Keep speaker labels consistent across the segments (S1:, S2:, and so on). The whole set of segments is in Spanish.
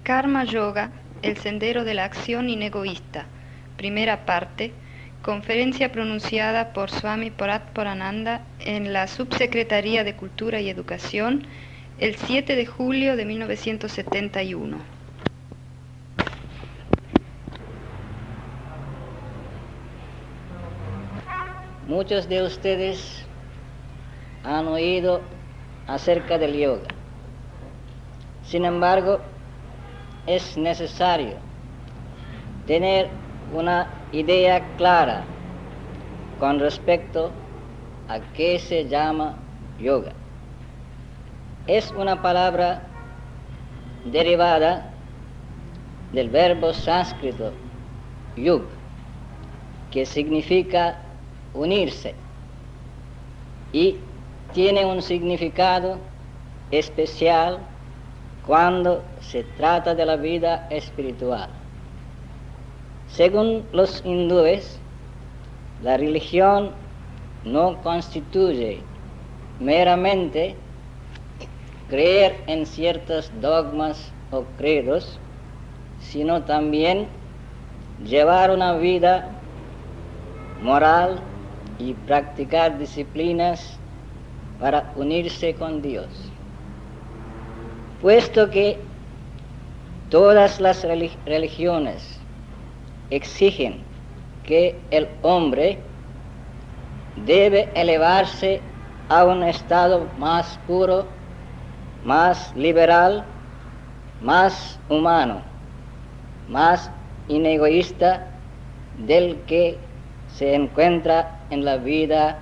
S1: Karma Yoga, el sendero de la acción inegoísta. Primera parte, conferencia pronunciada por Swami Paratparananda en la Subsecretaría de Cultura y Educación el 7 de julio de 1971.
S2: Muchos de ustedes han oído acerca del yoga. Sin embargo, es necesario tener una idea clara con respecto a qué se llama yoga. Es una palabra derivada del verbo sánscrito yug, que significa unirse, y tiene un significado especial cuando se trata de la vida espiritual. Según los hindúes, la religión no constituye meramente creer en ciertos dogmas o credos, sino también llevar una vida moral y practicar disciplinas para unirse con Dios. Puesto que todas las religiones exigen que el hombre debe elevarse a un estado más puro, más liberal, más humano, más inegoísta del que se encuentra en la vida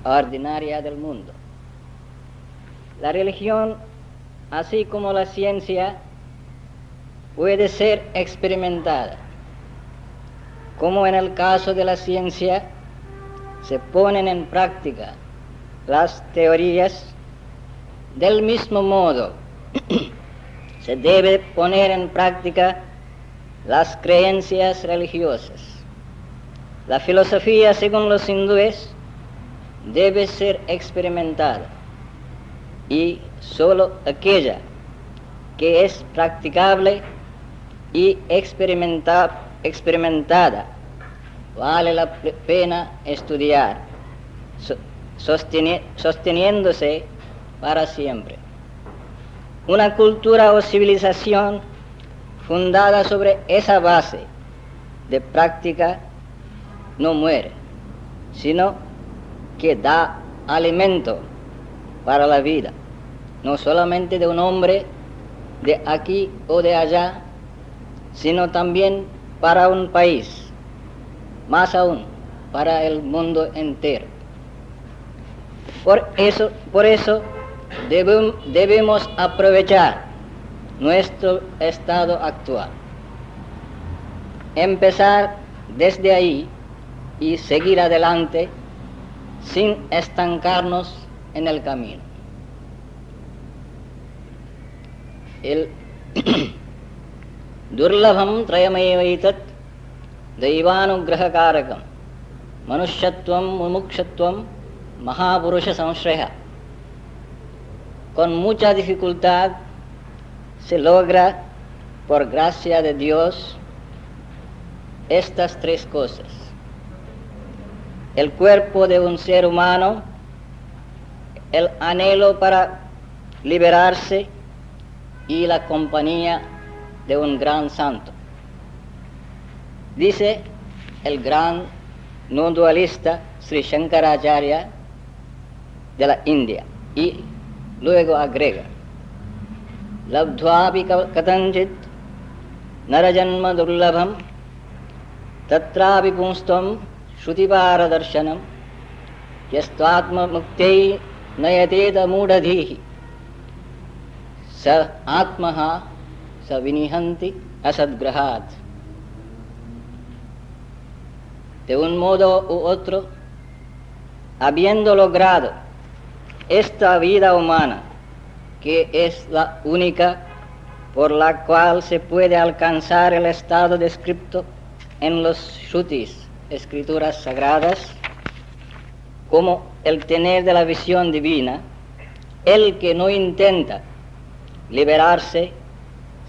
S2: ordinaria del mundo. La religión, así como la ciencia, puede ser experimentada. Como en el caso de la ciencia, se ponen en práctica las teorías, del mismo modo se debe poner en práctica las creencias religiosas. La filosofía, según los hindúes, debe ser experimentada, y sólo aquella que es practicable y experimentada vale la pena estudiar, sosteniéndose para siempre. Una cultura o civilización fundada sobre esa base de práctica no muere, sino que da alimento para la vida, no solamente de un hombre de aquí o de allá, sino también para un país, más aún para el mundo entero. Por eso debemos aprovechar nuestro estado actual, empezar desde ahí y seguir adelante sin estancarnos en el camino. El Durlabham trayamevaitat daivanugrahakarakam manusyatvam mumukshатvam mahaburusha samshraya. Con mucha dificultad se logra, por gracia de Dios, estas tres cosas: el cuerpo de un ser humano, el anhelo para liberarse y la compañía de un gran santo. Dice el gran no dualista Sri Shankaracharya de la India, y luego agrega: labdhvapi katanchit narajanma durlabham tatrapi punstvam shrutipara darshanam yastvatma muktei nayateda mudadhihi sa atmaha sa vinihanti asadgrahat. De un modo u otro, habiendo logrado esta vida humana, que es la única por la cual se puede alcanzar el estado descrito en los Shrutis, escrituras sagradas, como el tener de la visión divina, el que no intenta liberarse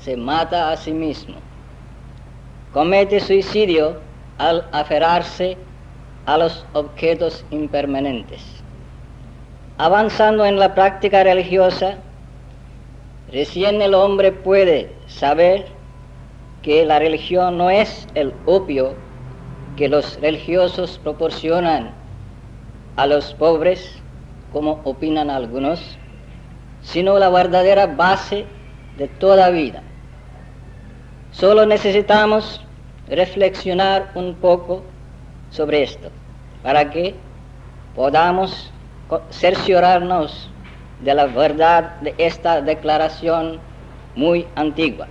S2: se mata a sí mismo. Comete suicidio al aferrarse a los objetos impermanentes. Avanzando en la práctica religiosa, recién el hombre puede saber que la religión no es el opio que los religiosos proporcionan a los pobres, como opinan algunos, sino la verdadera base de toda vida. Solo necesitamos reflexionar un poco sobre esto para que podamos cerciorarnos de la verdad de esta declaración muy antigua.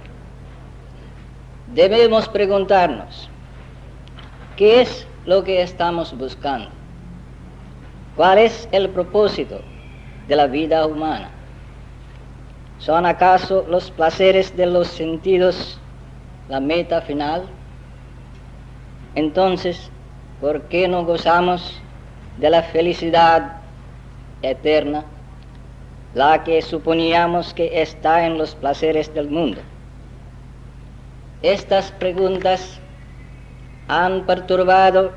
S2: Debemos preguntarnos, ¿qué es lo que estamos buscando? ¿Cuál es el propósito de la vida humana? ¿Son acaso los placeres de los sentidos la meta final? Entonces, ¿por qué no gozamos de la felicidad eterna, la que suponíamos que está en los placeres del mundo? Estas preguntas han perturbado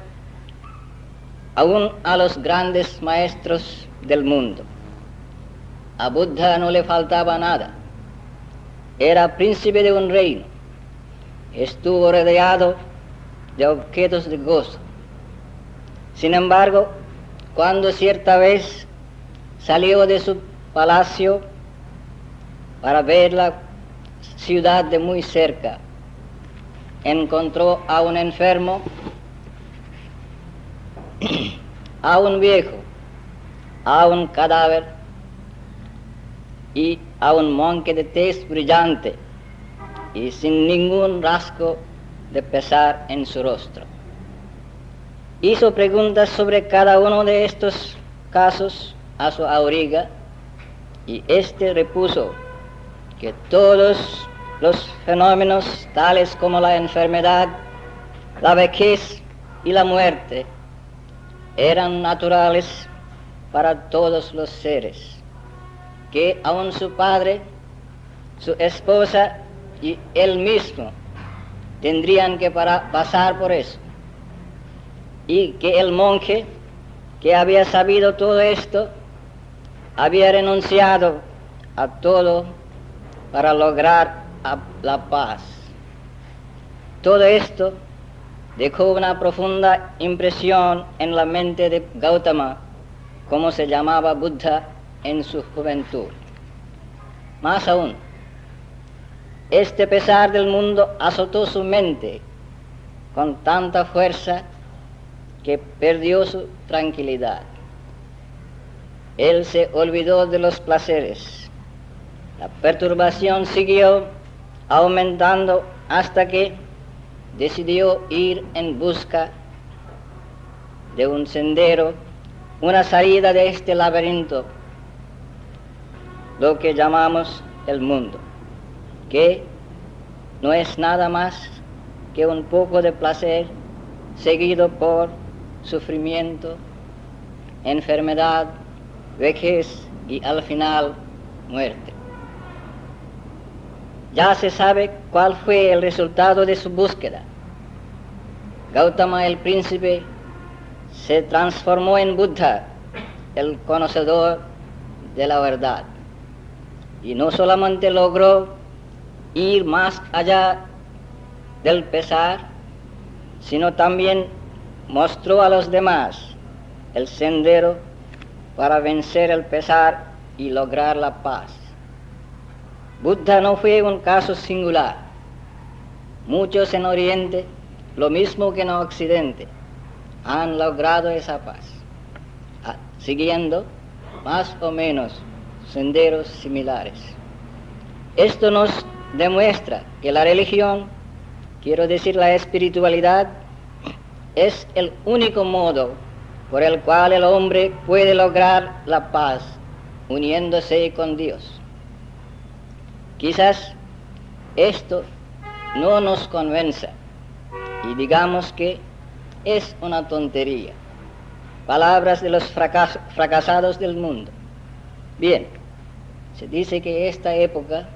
S2: aún a los grandes maestros del mundo. A Buddha no le faltaba nada. Era príncipe de un reino. Estuvo rodeado de objetos de gozo. Sin embargo, cuando cierta vez salió de su palacio para ver la ciudad de muy cerca, encontró a un enfermo, a un viejo, a un cadáver y a un monje de tez brillante y sin ningún rasgo de pesar en su rostro. Hizo preguntas sobre cada uno de estos casos a su auriga y éste repuso que todos los fenómenos tales como la enfermedad, la vejez y la muerte eran naturales para todos los seres, que aun su padre, su esposa y él mismo tendrían que pasar por eso, y que el monje que había sabido todo esto había renunciado a todo para lograr la paz. Todo esto dejó una profunda impresión en la mente de Gautama, como se llamaba Buddha en su juventud. Más aún, este pesar del mundo azotó su mente con tanta fuerza que perdió su tranquilidad. Él se olvidó de los placeres. La perturbación siguió aumentando hasta que decidió ir en busca de un sendero, una salida de este laberinto, lo que llamamos el mundo, que no es nada más que un poco de placer seguido por sufrimiento, enfermedad, vejez y al final muerte. Ya se sabe cuál fue el resultado de su búsqueda. Gautama el príncipe se transformó en Buddha, el conocedor de la verdad, y no solamente logró ir más allá del pesar, sino también mostró a los demás el sendero para vencer el pesar y lograr la paz. Buddha no fue un caso singular. Muchos en Oriente, lo mismo que en Occidente, han logrado esa paz, siguiendo más o menos senderos similares. Esto nos demuestra que la religión, quiero decir la espiritualidad, es el único modo por el cual el hombre puede lograr la paz uniéndose con Dios. Quizás esto no nos convenza y digamos que es una tontería, palabras de los fracasados del mundo. Bien, se dice que esta época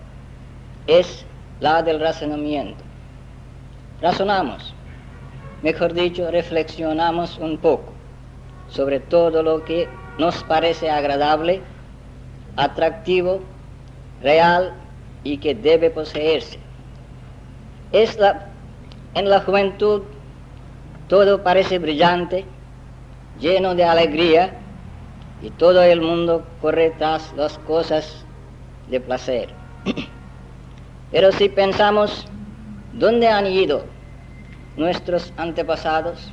S2: es la del razonamiento. Razonamos, mejor dicho, reflexionamos un poco sobre todo lo que nos parece agradable, atractivo, real y que debe poseerse. En la juventud todo parece brillante, lleno de alegría, y todo el mundo corre tras las cosas de placer. Pero si pensamos, ¿dónde han ido nuestros antepasados,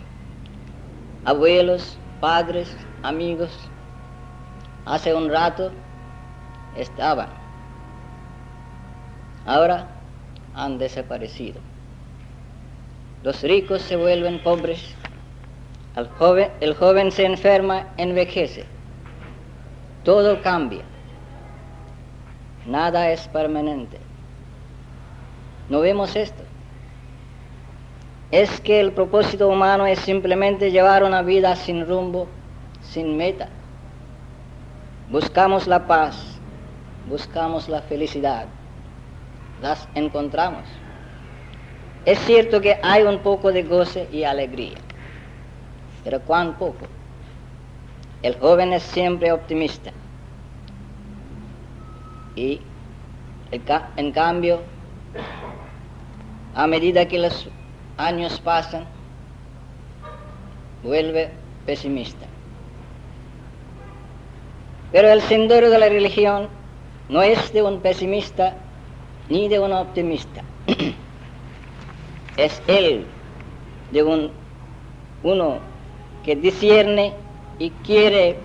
S2: abuelos, padres, amigos? Hace un rato estaban, ahora han desaparecido. Los ricos se vuelven pobres, el joven se enferma, envejece. Todo cambia, nada es permanente. ¿No vemos esto? Es que el propósito humano es simplemente llevar una vida sin rumbo, sin meta. Buscamos la paz, buscamos la felicidad, las encontramos. Es cierto que hay un poco de goce y alegría, pero ¿cuán poco? El joven es siempre optimista y en cambio, a medida que los años pasan, vuelve pesimista. Pero el sendero de la religión no es de un pesimista ni de un optimista. Es él de uno que discierne y quiere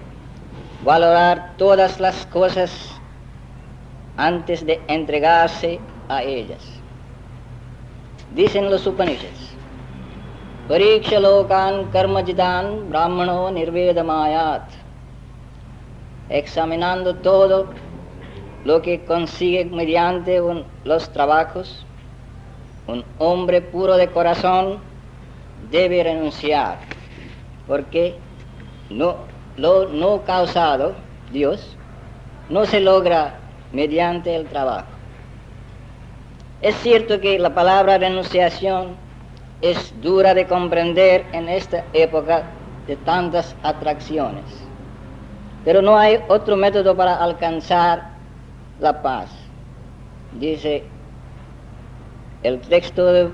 S2: valorar todas las cosas antes de entregarse a ellas. Dicen los Upanishads: Pariksha lokan karmajidan brahmano nirvedamayat. Examinando todo lo que consigue mediante los trabajos, un hombre puro de corazón debe renunciar, porque lo no causado, Dios, no se logra mediante el trabajo. Es cierto que la palabra renunciación es dura de comprender en esta época de tantas atracciones, pero no hay otro método para alcanzar la paz. Dice el texto de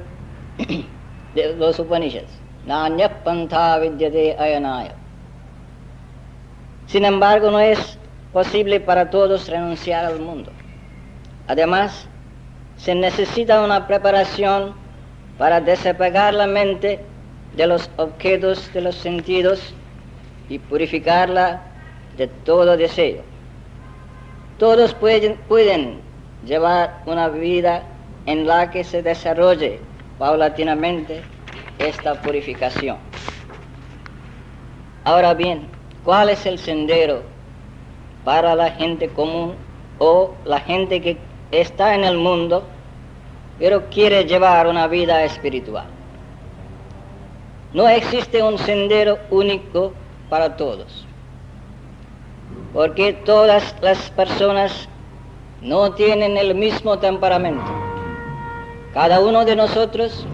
S2: los Upanishads: Nanya pantha vidyate ayanaya. Sin embargo, no es posible para todos renunciar al mundo. Además, se necesita una preparación para desapegar la mente de los objetos de los sentidos y purificarla de todo deseo. Todos pueden llevar una vida en la que se desarrolle paulatinamente esta purificación. Ahora bien, ¿cuál es el sendero para la gente común o la gente que está en el mundo pero quiere llevar una vida espiritual? No existe un sendero único para todos, porque todas las personas no tienen el mismo temperamento. Cada uno de nosotros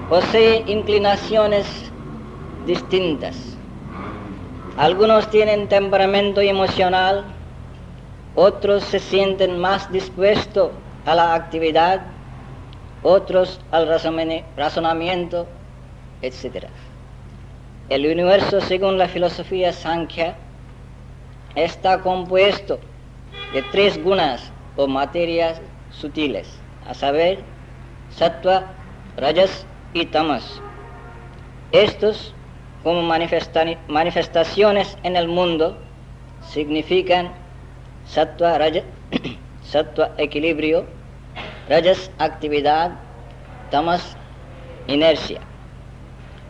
S2: posee inclinaciones distintas. Algunos tienen temperamento emocional, otros se sienten más dispuestos a la actividad, otros al razonamiento, etc. El universo, según la filosofía Sankhya, está compuesto de 3 gunas o materias sutiles, a saber, sattva, rajas y tamas. Estos, como manifestaciones en el mundo, significan sattva, raja, sattva, equilibrio; rajas, actividad; tamas, inercia.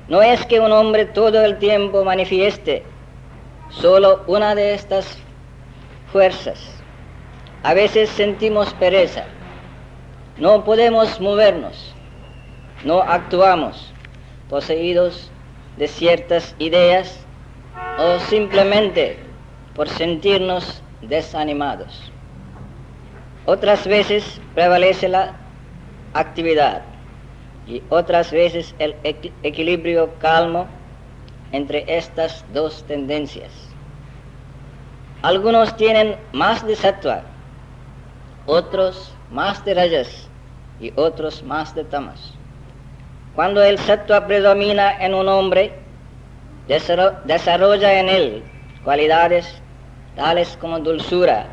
S2: No es que un hombre todo el tiempo manifieste solo una de estas fuerzas. A veces sentimos pereza, no podemos movernos, no actuamos, poseídos de ciertas ideas o simplemente por sentirnos desanimados. Otras veces prevalece la actividad y otras veces el equilibrio calmo entre estas dos tendencias. Algunos tienen más de sattva, otros más de rajas y otros más de tamas. Cuando el sattva predomina en un hombre, desarrolla en él cualidades tales como dulzura,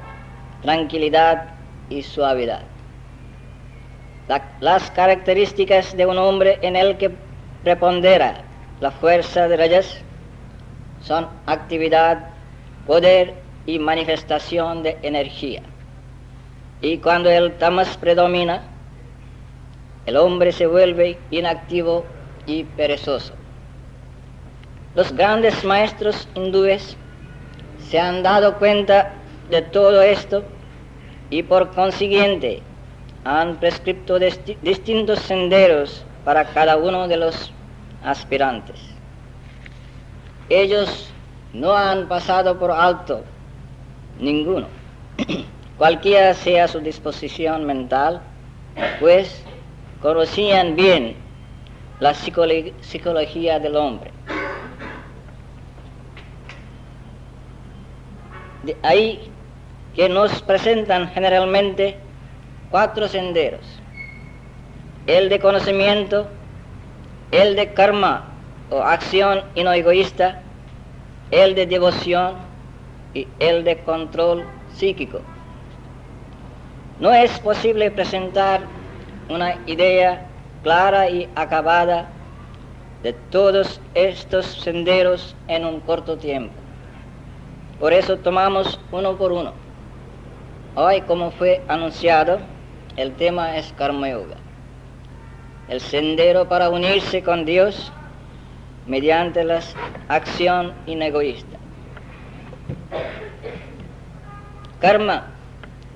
S2: tranquilidad y suavidad. Las características de un hombre en el que prepondera la fuerza de rajas son actividad, poder y manifestación de energía. Y cuando el tamas predomina, el hombre se vuelve inactivo y perezoso. Los grandes maestros hindúes se han dado cuenta de todo esto y por consiguiente han prescrito distintos senderos para cada uno de los aspirantes. Ellos no han pasado por alto ninguno, cualquiera sea su disposición mental, pues conocían bien la psicología del hombre. De ahí que nos presentan generalmente 4 senderos: el de conocimiento, el de karma o acción y no egoísta, el de devoción y el de control psíquico. No es posible presentar una idea clara y acabada de todos estos senderos en un corto tiempo. Por eso tomamos uno por uno. Hoy, como fue anunciado, el tema es Karma Yoga, el sendero para unirse con Dios mediante la acción inegoísta. Karma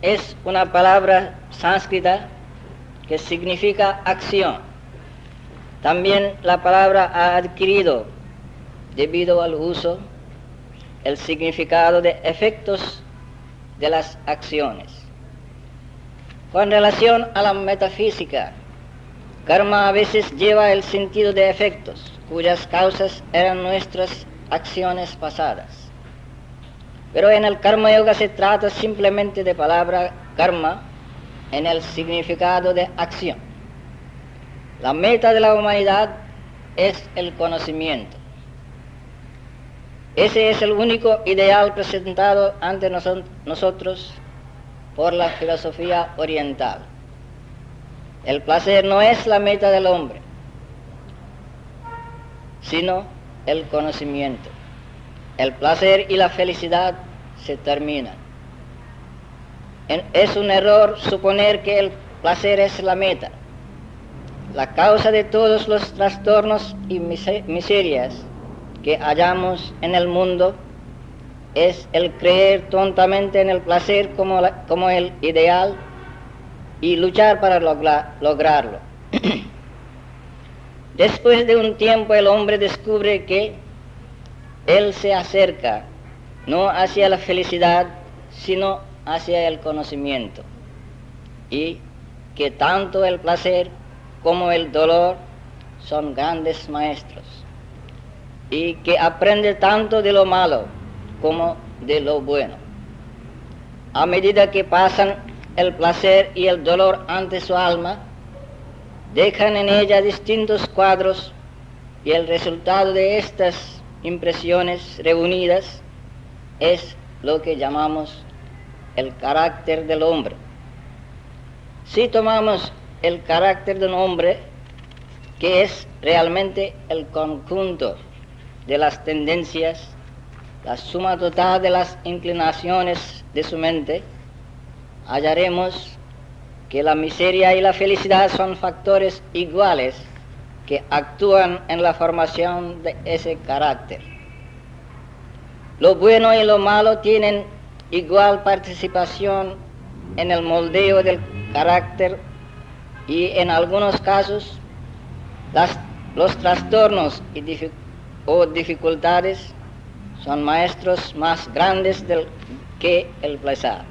S2: es una palabra sánscrita que significa acción. También la palabra ha adquirido, debido al uso, el significado de efectos de las acciones. Con relación a la metafísica, karma a veces lleva el sentido de efectos, cuyas causas eran nuestras acciones pasadas. Pero en el Karma Yoga se trata simplemente de palabra karma en el significado de acción. La meta de la humanidad es el conocimiento. Ese es el único ideal presentado ante nosotros por la filosofía oriental. El placer no es la meta del hombre, sino el conocimiento. El placer y la felicidad se terminan. Es un error suponer que el placer es la meta. La causa de todos los trastornos y miserias que hallamos en el mundo es el creer tontamente en el placer como el ideal y luchar para lograrlo. Después de un tiempo el hombre descubre que él se acerca no hacia la felicidad, sino hacia el conocimiento, y que tanto el placer como el dolor son grandes maestros, y que aprende tanto de lo malo como de lo bueno. A medida que pasan el placer y el dolor ante su alma, dejan en ella distintos cuadros, y el resultado de estas impresiones reunidas es lo que llamamos el carácter del hombre. Si tomamos el carácter de un hombre, que es realmente el conjunto de las tendencias, la suma total de las inclinaciones de su mente, hallaremos que la miseria y la felicidad son factores iguales que actúan en la formación de ese carácter. Lo bueno y lo malo tienen igual participación en el moldeo del carácter, y en algunos casos los trastornos o dificultades son maestros más grandes que el placer.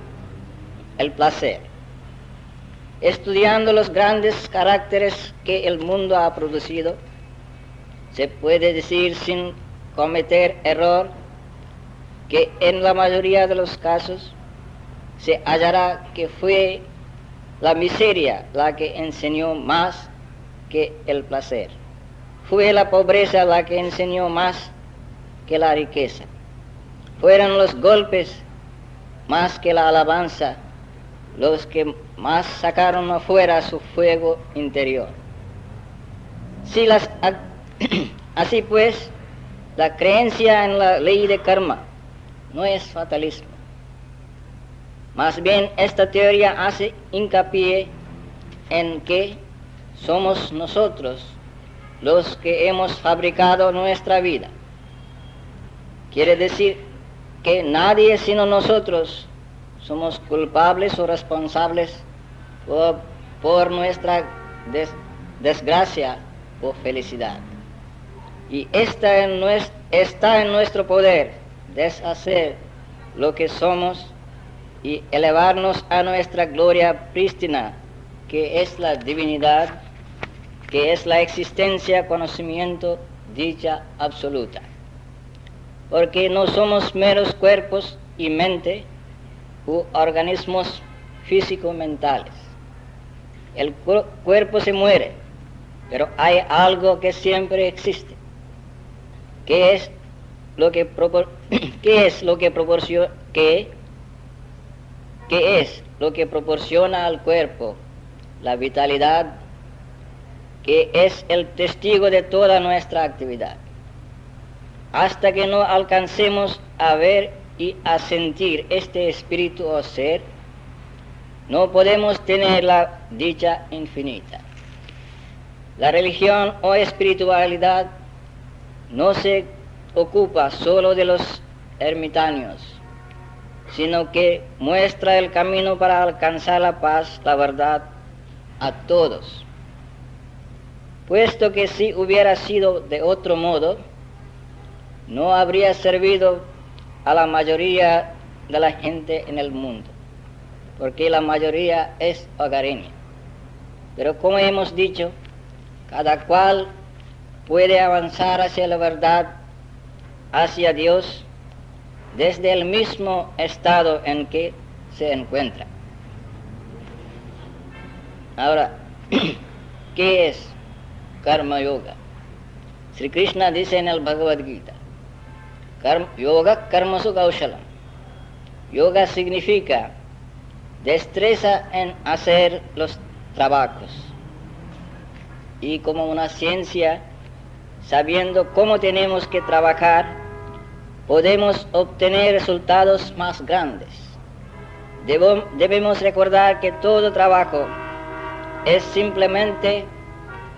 S2: estudiando los grandes caracteres que el mundo ha producido, se puede decir sin cometer error que en la mayoría de los casos se hallará que fue la miseria la que enseñó más que el placer. Fue la pobreza la que enseñó más que la riqueza. Fueron los golpes más que la alabanza los que más sacaron afuera su fuego interior. Así pues, la creencia en la ley de karma no es fatalismo. Más bien, esta teoría hace hincapié en que somos nosotros los que hemos fabricado nuestra vida. Quiere decir que nadie sino nosotros somos culpables o responsables por nuestra desgracia o felicidad. Y está en nuestro poder deshacer lo que somos y elevarnos a nuestra gloria prístina, que es la divinidad, que es la existencia, conocimiento, dicha absoluta. Porque no somos meros cuerpos y mente u organismos físico-mentales. El cuerpo se muere, pero hay algo que siempre existe. ¿Qué es lo que proporciona al cuerpo la vitalidad, que es el testigo de toda nuestra actividad? Hasta que no alcancemos a ver y a sentir este espíritu o ser, no podemos tener la dicha infinita. La religión o espiritualidad no se ocupa solo de los ermitaños, sino que muestra el camino para alcanzar la paz, la verdad, a todos. Puesto que si hubiera sido de otro modo, no habría servido a la mayoría de la gente en el mundo, porque la mayoría es hogareña. Pero como hemos dicho, cada cual puede avanzar hacia la verdad, hacia Dios, desde el mismo estado en que se encuentra. Ahora, ¿qué es Karma Yoga? Sri Krishna dice en el Bhagavad Gita, Yoga Karmasu Kaushalam. Yoga significa destreza en hacer los trabajos. Y como una ciencia, sabiendo cómo tenemos que trabajar, podemos obtener resultados más grandes. Debemos recordar que todo trabajo es simplemente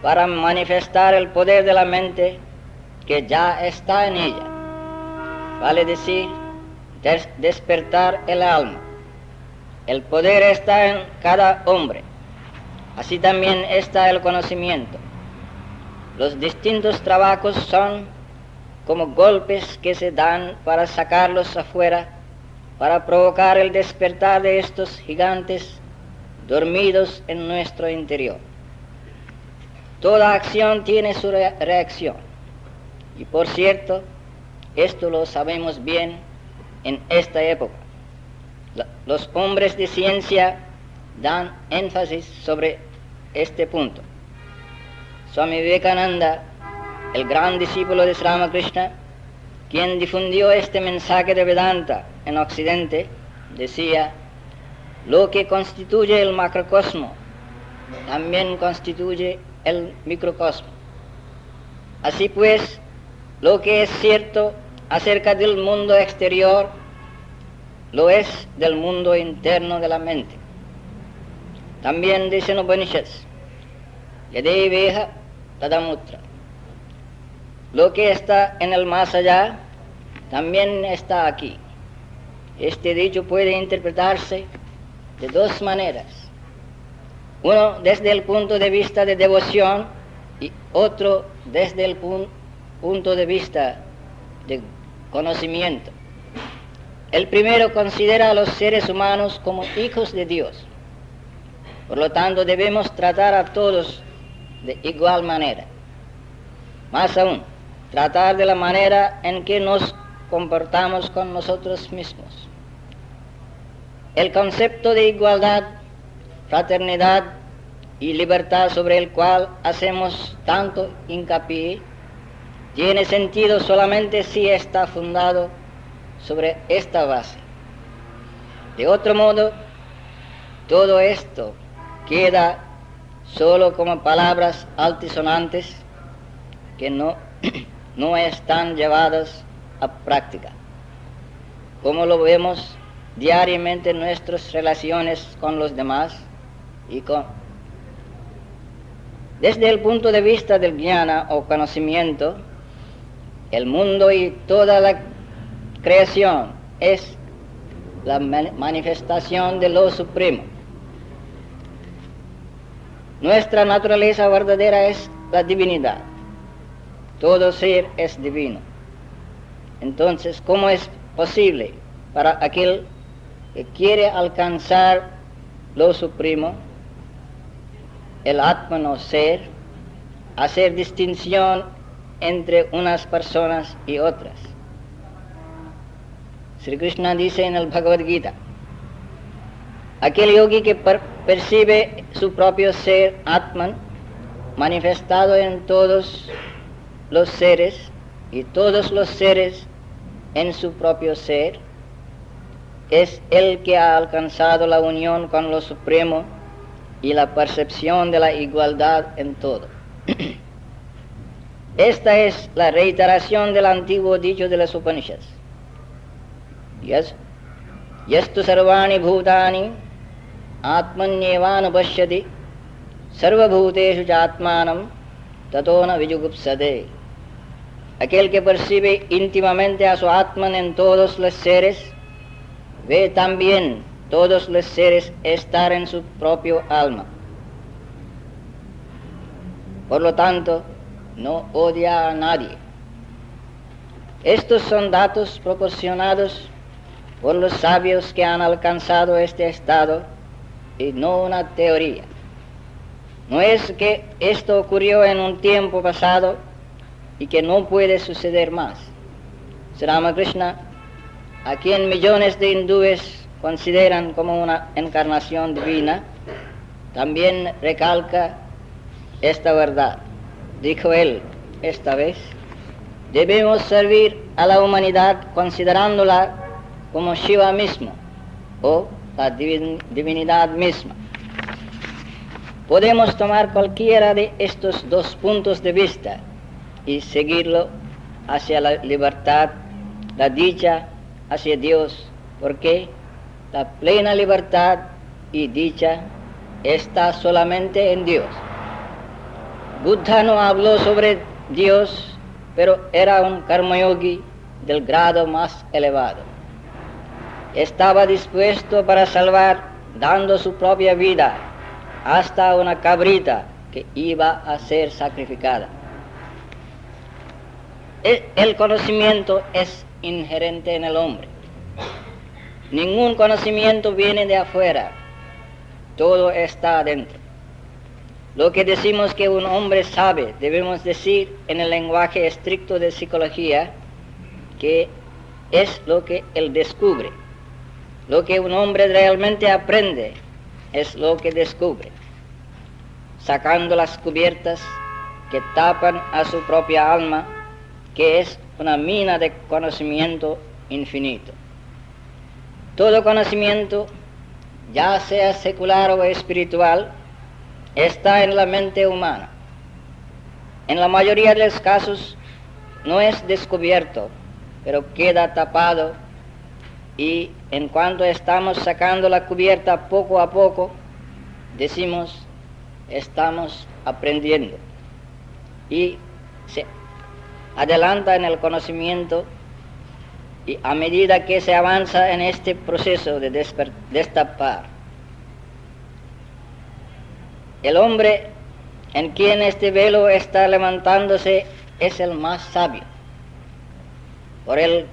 S2: para manifestar el poder de la mente que ya está en ella. Vale decir, despertar el alma. El poder está en cada hombre. Así también está el conocimiento. Los distintos trabajos son como golpes que se dan para sacarlos afuera, para provocar el despertar de estos gigantes dormidos en nuestro interior. Toda acción tiene su reacción. Y por cierto, esto lo sabemos bien en esta época. Los hombres de ciencia dan énfasis sobre este punto. Swami Vivekananda, el gran discípulo de Sri Ramakrishna, quien difundió este mensaje de Vedanta en Occidente, decía: lo que constituye el macrocosmo también constituye el microcosmo. Así pues, lo que es cierto acerca del mundo exterior lo es del mundo interno de la mente. También dicen Upanishads, Yadeveha Tadamutra. Lo que está en el más allá también está aquí. Este dicho puede interpretarse de dos maneras. Uno desde el punto de vista de devoción y otro desde el punto de vista de conocimiento. El primero considera a los seres humanos como hijos de Dios. Por lo tanto, debemos tratar a todos de igual manera. Más aún, tratar de la manera en que nos comportamos con nosotros mismos. El concepto de igualdad, fraternidad y libertad sobre el cual hacemos tanto hincapié tiene sentido solamente si está fundado sobre esta base. De otro modo, todo esto queda solo como palabras altisonantes que no están llevadas a práctica, como lo vemos diariamente en nuestras relaciones con los demás desde el punto de vista del jnana o conocimiento. El mundo y toda la creación es la manifestación de lo supremo. Nuestra naturaleza verdadera es la divinidad. Todo ser es divino. Entonces, ¿cómo es posible para aquel que quiere alcanzar lo supremo, el Atman o ser, hacer distinción entre unas personas y otras? Sri Krishna dice en el Bhagavad Gita, aquel yogi que percibe su propio ser Atman manifestado en todos los seres y todos los seres en su propio ser, es el que ha alcanzado la unión con lo supremo y la percepción de la igualdad en todo. Esta es la reiteración del antiguo dicho de las Upanishads. Yastu sarvani bhutani atmanyevana pashyati sarvabhuteshu chatmanam tatona vijugupsade. Aquel que percibe íntimamente a su Atman en todos los seres, ve también todos los seres estar en su propio alma. Por lo tanto, no odia a nadie. Estos son datos proporcionados por los sabios que han alcanzado este estado y no una teoría. No es que esto ocurrió en un tiempo pasado y que no puede suceder más. Sri Ramakrishna, a quien millones de hindúes consideran como una encarnación divina, también recalca esta verdad. Dijo él esta vez, debemos servir a la humanidad considerándola como Shiva mismo o la divinidad misma. Podemos tomar cualquiera de estos dos puntos de vista y seguirlo hacia la libertad, la dicha, hacia Dios, porque la plena libertad y dicha está solamente en Dios. Buddha no habló sobre Dios, pero era un karma yogi del grado más elevado. Estaba dispuesto para salvar, dando su propia vida, hasta una cabrita que iba a ser sacrificada. El conocimiento es inherente en el hombre. Ningún conocimiento viene de afuera, todo está adentro. Lo que decimos que un hombre sabe, debemos decir en el lenguaje estricto de psicología, que es lo que él descubre. Lo que un hombre realmente aprende es lo que descubre, sacando las cubiertas que tapan a su propia alma, que es una mina de conocimiento infinito. Todo conocimiento, ya sea secular o espiritual, está en la mente humana. En la mayoría de los casos no es descubierto, pero queda tapado, y en cuanto estamos sacando la cubierta poco a poco, decimos, estamos aprendiendo. Y se adelanta en el conocimiento, y a medida que se avanza en este proceso de destapar, el hombre en quien este velo está levantándose es el más sabio. Por el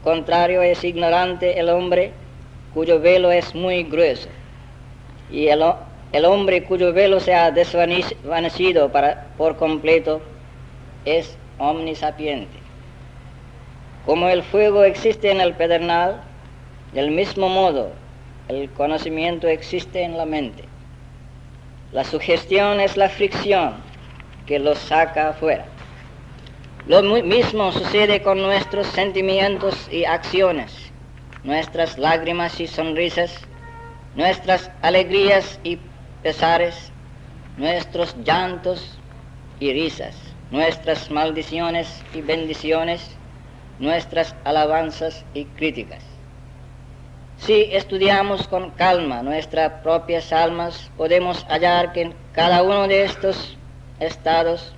S2: contrario, es ignorante el hombre cuyo velo es muy grueso, y el hombre cuyo velo se ha desvanecido por completo es omnisapiente. Como el fuego existe en el pedernal, del mismo modo el conocimiento existe en la mente. La sugestión es la fricción que lo saca afuera. Lo mismo sucede con nuestros sentimientos y acciones, nuestras lágrimas y sonrisas, nuestras alegrías y pesares, nuestros llantos y risas, nuestras maldiciones y bendiciones, nuestras alabanzas y críticas. Si estudiamos con calma nuestras propias almas, podemos hallar que en cada uno de estos estados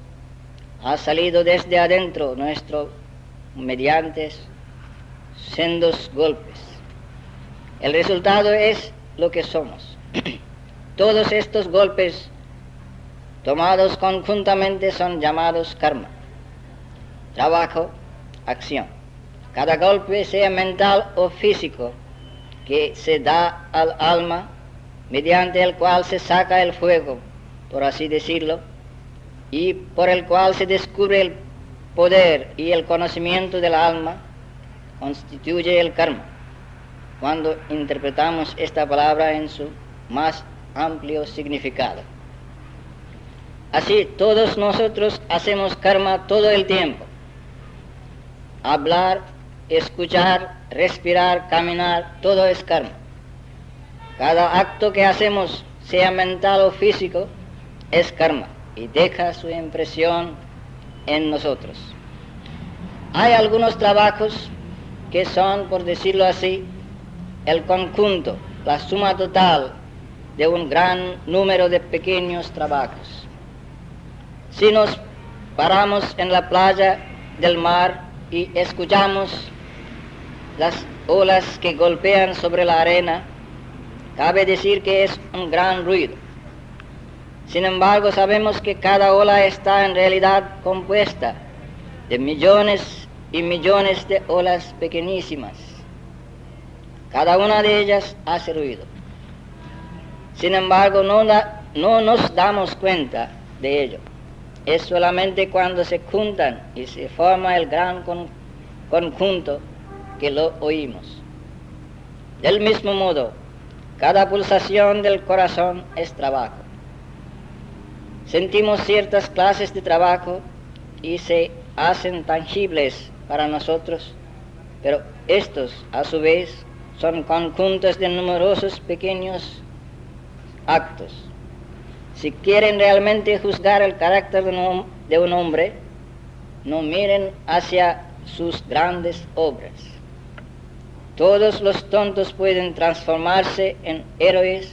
S2: ha salido desde adentro nuestro mediante sendos golpes. El resultado es lo que somos. Todos estos golpes tomados conjuntamente son llamados karma, trabajo, acción. Cada golpe, sea mental o físico, que se da al alma, mediante el cual se saca el fuego, por así decirlo, y por el cual se descubre el poder y el conocimiento del alma, constituye el karma, cuando interpretamos esta palabra en su más amplio significado. Así, todos nosotros hacemos karma todo el tiempo. Hablar, escuchar, respirar, caminar, todo es karma. Cada acto que hacemos, sea mental o físico, es karma y deja su impresión en nosotros. Hay algunos trabajos que son, por decirlo así, el conjunto, la suma total de un gran número de pequeños trabajos. Si nos paramos en la playa del mar y escuchamos las olas que golpean sobre la arena, cabe decir que es un gran ruido. Sin embargo, sabemos que cada ola está en realidad compuesta de millones y millones de olas pequeñísimas. Cada una de ellas hace ruido. Sin embargo, no nos damos cuenta de ello. Es solamente cuando se juntan y se forma el gran conjunto que lo oímos. Del mismo modo, cada pulsación del corazón es trabajo. Sentimos ciertas clases de trabajo y se hacen tangibles para nosotros, pero estos, a su vez, son conjuntos de numerosos pequeños actos. Si quieren realmente juzgar el carácter de un hombre, no miren hacia sus grandes obras. Todos los tontos pueden transformarse en héroes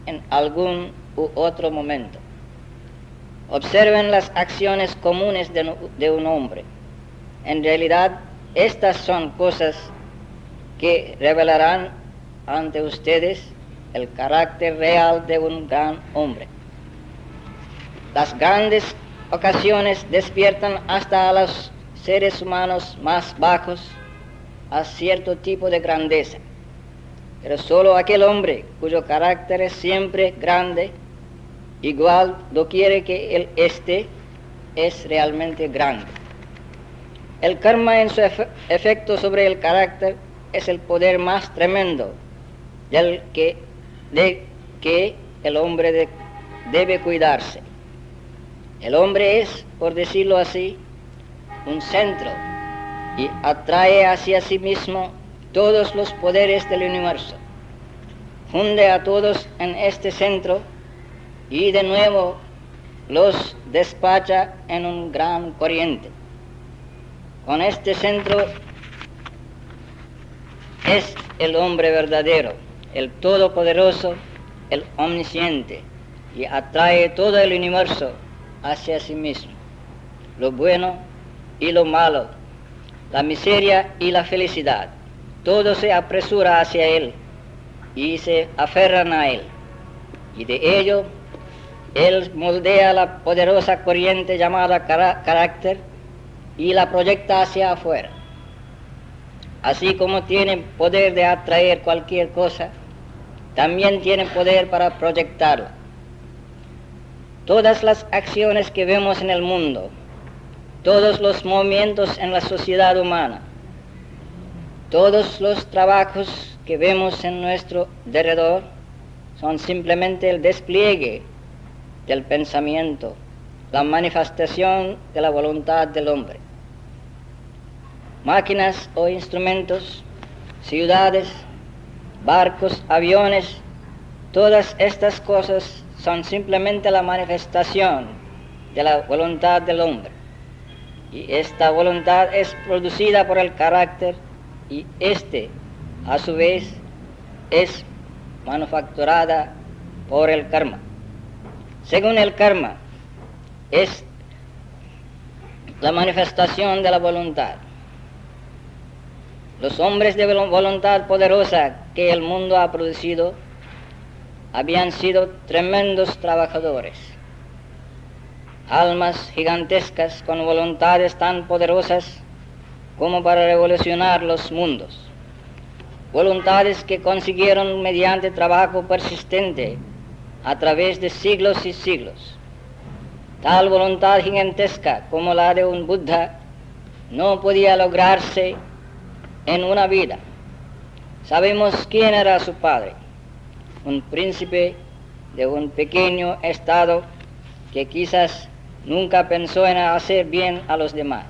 S2: en algún u otro momento. Observen las acciones comunes de un hombre. En realidad, estas son cosas que revelarán ante ustedes el carácter real de un gran hombre. Las grandes ocasiones despiertan hasta a los seres humanos más bajos a cierto tipo de grandeza, pero solo aquel hombre cuyo carácter es siempre grande, igual doquiera que él esté, es realmente grande. El karma en su efecto sobre el carácter es el poder más tremendo de que el hombre debe cuidarse. El hombre es, por decirlo así, un centro y atrae hacia sí mismo todos los poderes del universo. Funde a todos en este centro y de nuevo los despacha en un gran corriente. Con este centro es el hombre verdadero, el todopoderoso, el omnisciente, y atrae todo el universo hacia sí mismo, lo bueno y lo malo, la miseria y la felicidad. Todo se apresura hacia él y se aferran a él, y de ello él moldea la poderosa corriente llamada carácter y la proyecta hacia afuera. Así como tiene poder de atraer cualquier cosa, también tiene poder para proyectarla. Todas las acciones que vemos en el mundo, todos los movimientos en la sociedad humana, todos los trabajos que vemos en nuestro derredor son simplemente el despliegue del pensamiento, la manifestación de la voluntad del hombre. Máquinas o instrumentos, ciudades, barcos, aviones, todas estas cosas son simplemente la manifestación de la voluntad del hombre. Y esta voluntad es producida por el carácter y a su vez, es manufacturada por el karma. Según el karma, es la manifestación de la voluntad. Los hombres de voluntad poderosa que el mundo ha producido habían sido tremendos trabajadores, almas gigantescas con voluntades tan poderosas como para revolucionar los mundos, voluntades que consiguieron mediante trabajo persistente a través de siglos y siglos. Tal voluntad gigantesca como la de un Buddha no podía lograrse en una vida. Sabemos quién era su padre, un príncipe de un pequeño estado que quizás nunca pensó en hacer bien a los demás.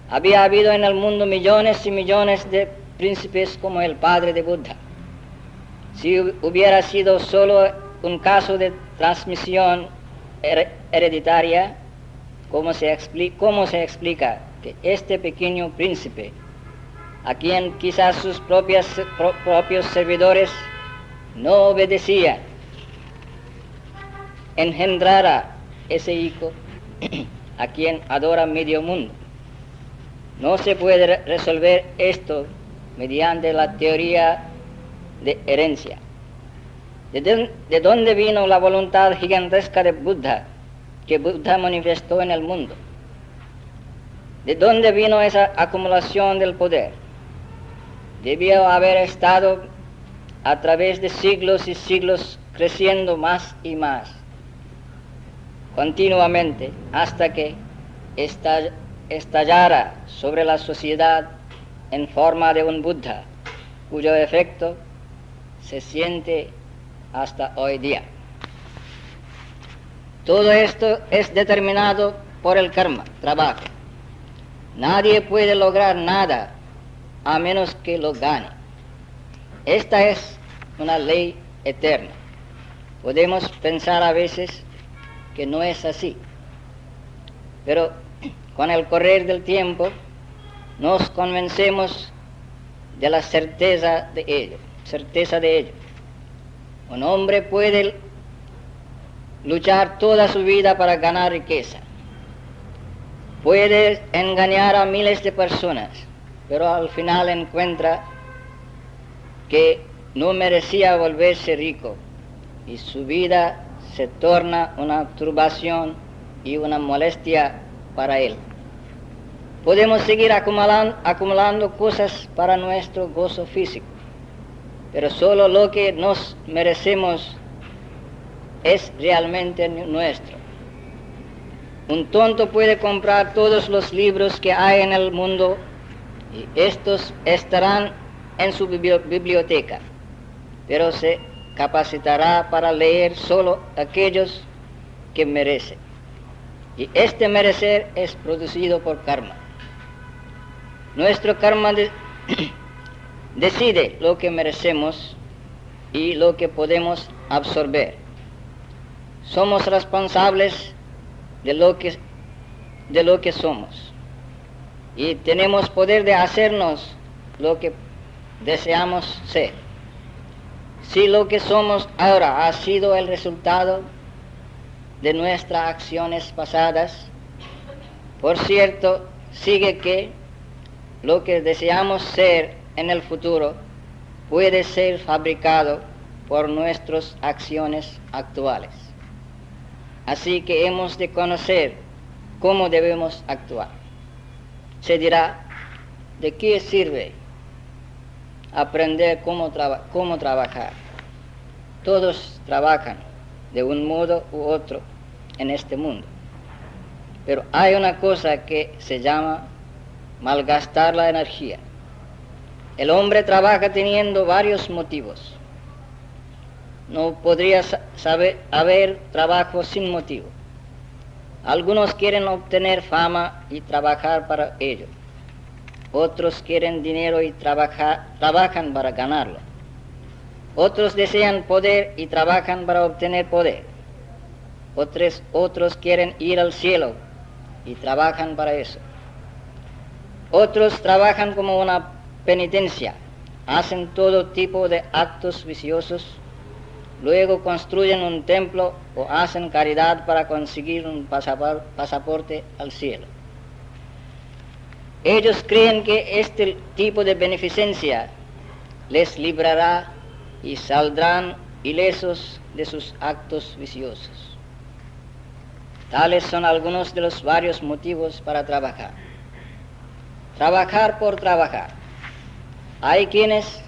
S2: Había habido en el mundo millones y millones de príncipes como el padre de Buddha. Si hubiera sido solo un caso de transmisión hereditaria, ¿cómo se explica que este pequeño príncipe, a quien quizás sus propios servidores no obedecían, engendrara ese hijo a quien adora medio mundo? No se puede resolver esto mediante la teoría de herencia. ¿De dónde vino la voluntad gigantesca de Buddha que Buddha manifestó en el mundo? ¿De dónde vino esa acumulación del poder? Debió haber estado a través de siglos y siglos creciendo más y más, continuamente, hasta que estallara sobre la sociedad en forma de un Buddha, cuyo efecto se siente hasta hoy día. Todo esto es determinado por el karma, trabajo. Nadie puede lograr nada a menos que lo gane. Esta es una ley eterna. Podemos pensar a veces que no es así, pero con el correr del tiempo nos convencemos de la certeza de ello. Un hombre puede luchar toda su vida para ganar riqueza, puede engañar a miles de personas, pero al final encuentra que no merecía volverse rico y su vida se torna una turbación y una molestia para él. Podemos seguir acumulando cosas para nuestro gozo físico, pero solo lo que nos merecemos es realmente nuestro. Un tonto puede comprar todos los libros que hay en el mundo y estos estarán en su biblioteca, pero se capacitará para leer solo aquellos que merece. Y este merecer es producido por karma. Nuestro karma decide lo que merecemos y lo que podemos absorber. Somos responsables de lo que somos y tenemos poder de hacernos lo que deseamos ser. Si lo que somos ahora ha sido el resultado de nuestras acciones pasadas, por cierto, sigue que lo que deseamos ser en el futuro puede ser fabricado por nuestras acciones actuales. Así que hemos de conocer cómo debemos actuar. Se dirá, ¿de qué sirve aprender cómo trabajar? Todos trabajan de un modo u otro en este mundo. Pero hay una cosa que se llama malgastar la energía. El hombre trabaja teniendo varios motivos. No podría haber trabajo sin motivo. Algunos quieren obtener fama y trabajar para ello. Otros quieren dinero y trabajan para ganarlo. Otros desean poder y trabajan para obtener poder. Otros quieren ir al cielo y trabajan para eso. Otros trabajan como una penitencia, hacen todo tipo de actos viciosos, luego construyen un templo o hacen caridad para conseguir un pasaporte al cielo. Ellos creen que este tipo de beneficencia les librará y saldrán ilesos de sus actos viciosos. Tales son algunos de los varios motivos para trabajar. Trabajar por trabajar. Hay quienes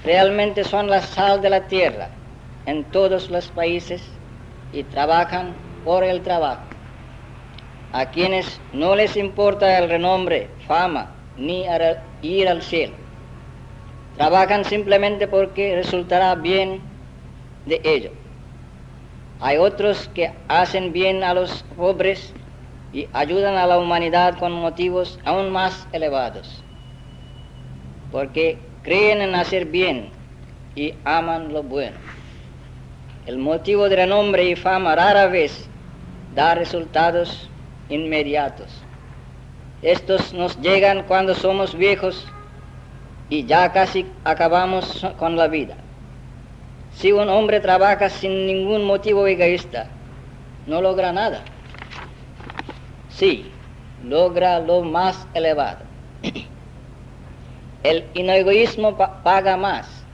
S2: realmente son la sal de la tierra en todos los países y trabajan por el trabajo. A quienes no les importa el renombre, fama, ni ir al cielo. Trabajan simplemente porque resultará bien de ello. Hay otros que hacen bien a los pobres y ayudan a la humanidad con motivos aún más elevados, porque creen en hacer bien y aman lo bueno. El motivo de renombre y fama rara vez da resultados inmediatos. Estos nos llegan cuando somos viejos y ya casi acabamos con la vida. Si un hombre trabaja sin ningún motivo egoísta, no logra nada. Sí, logra lo más elevado. El inegoísmo paga más,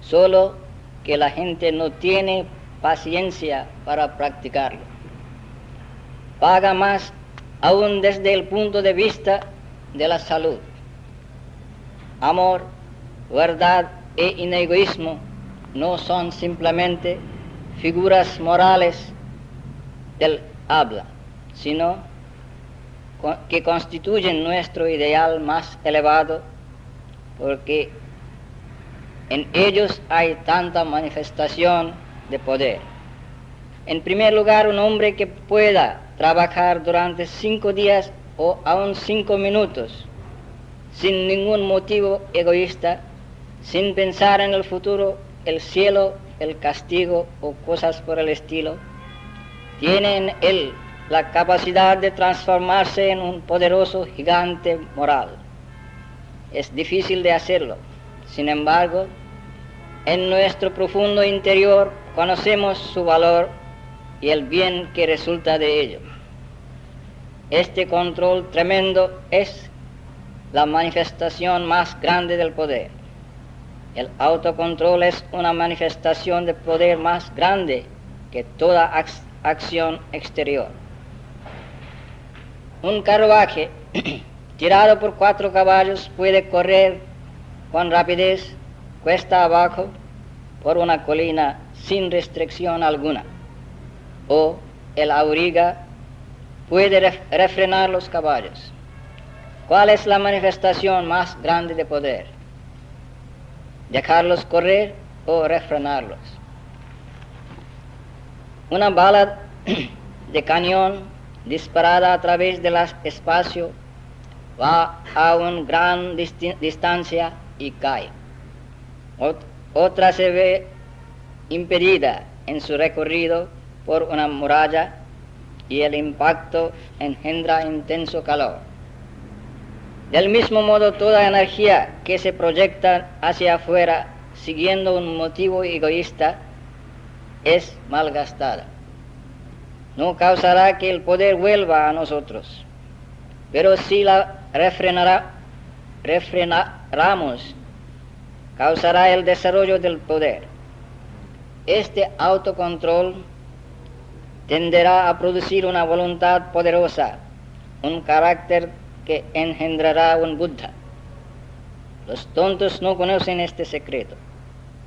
S2: solo que la gente no tiene paciencia para practicarlo. Paga más aún desde el punto de vista de la salud. Amor, verdad e inegoísmo no son simplemente figuras morales del habla, sino que constituyen nuestro ideal más elevado, porque en ellos hay tanta manifestación de poder. En primer lugar, un hombre que pueda trabajar durante 5 días o aún 5 minutos, sin ningún motivo egoísta, sin pensar en el futuro, el cielo, el castigo o cosas por el estilo, tiene en él la capacidad de transformarse en un poderoso gigante moral. Es difícil de hacerlo. Sin embargo, en nuestro profundo interior conocemos su valor y el bien que resulta de ello. Este control tremendo es la manifestación más grande del poder. El autocontrol es una manifestación de poder más grande que toda acción exterior. Un carruaje tirado por 4 caballos puede correr con rapidez cuesta abajo por una colina sin restricción alguna. O el auriga puede refrenar los caballos. ¿Cuál es la manifestación más grande de poder? ¿Dejarlos correr o refrenarlos? Una bala de cañón disparada a través del espacio va a una gran distancia y cae. Otra se ve impedida en su recorrido por una muralla y el impacto engendra intenso calor. Del mismo modo, toda energía que se proyecta hacia afuera siguiendo un motivo egoísta es malgastada. No causará que el poder vuelva a nosotros, pero si la refrenamos, causará el desarrollo del poder. Este autocontrol tenderá a producir una voluntad poderosa, un carácter que engendrará un Buddha. Los tontos no conocen este secreto.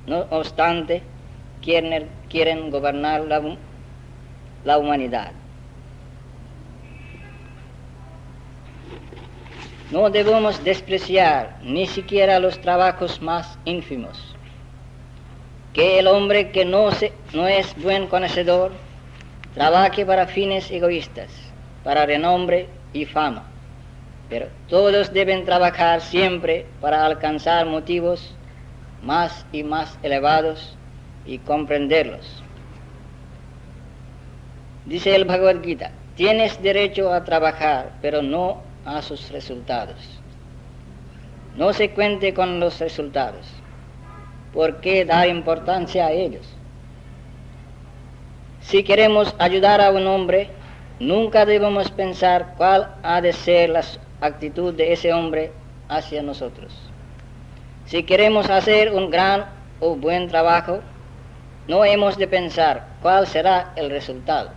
S2: No obstante, quieren gobernar la humanidad. No debemos despreciar ni siquiera los trabajos más ínfimos. Que el hombre que no es buen conocedor trabaje para fines egoístas, para renombre y fama, pero todos deben trabajar siempre para alcanzar motivos más y más elevados y comprenderlos. Dice el Bhagavad Gita, tienes derecho a trabajar, pero no a sus resultados. No se cuente con los resultados. ¿Por qué dar importancia a ellos? Si queremos ayudar a un hombre, nunca debemos pensar cuál ha de ser la actitud de ese hombre hacia nosotros. Si queremos hacer un gran o buen trabajo, no hemos de pensar cuál será el resultado.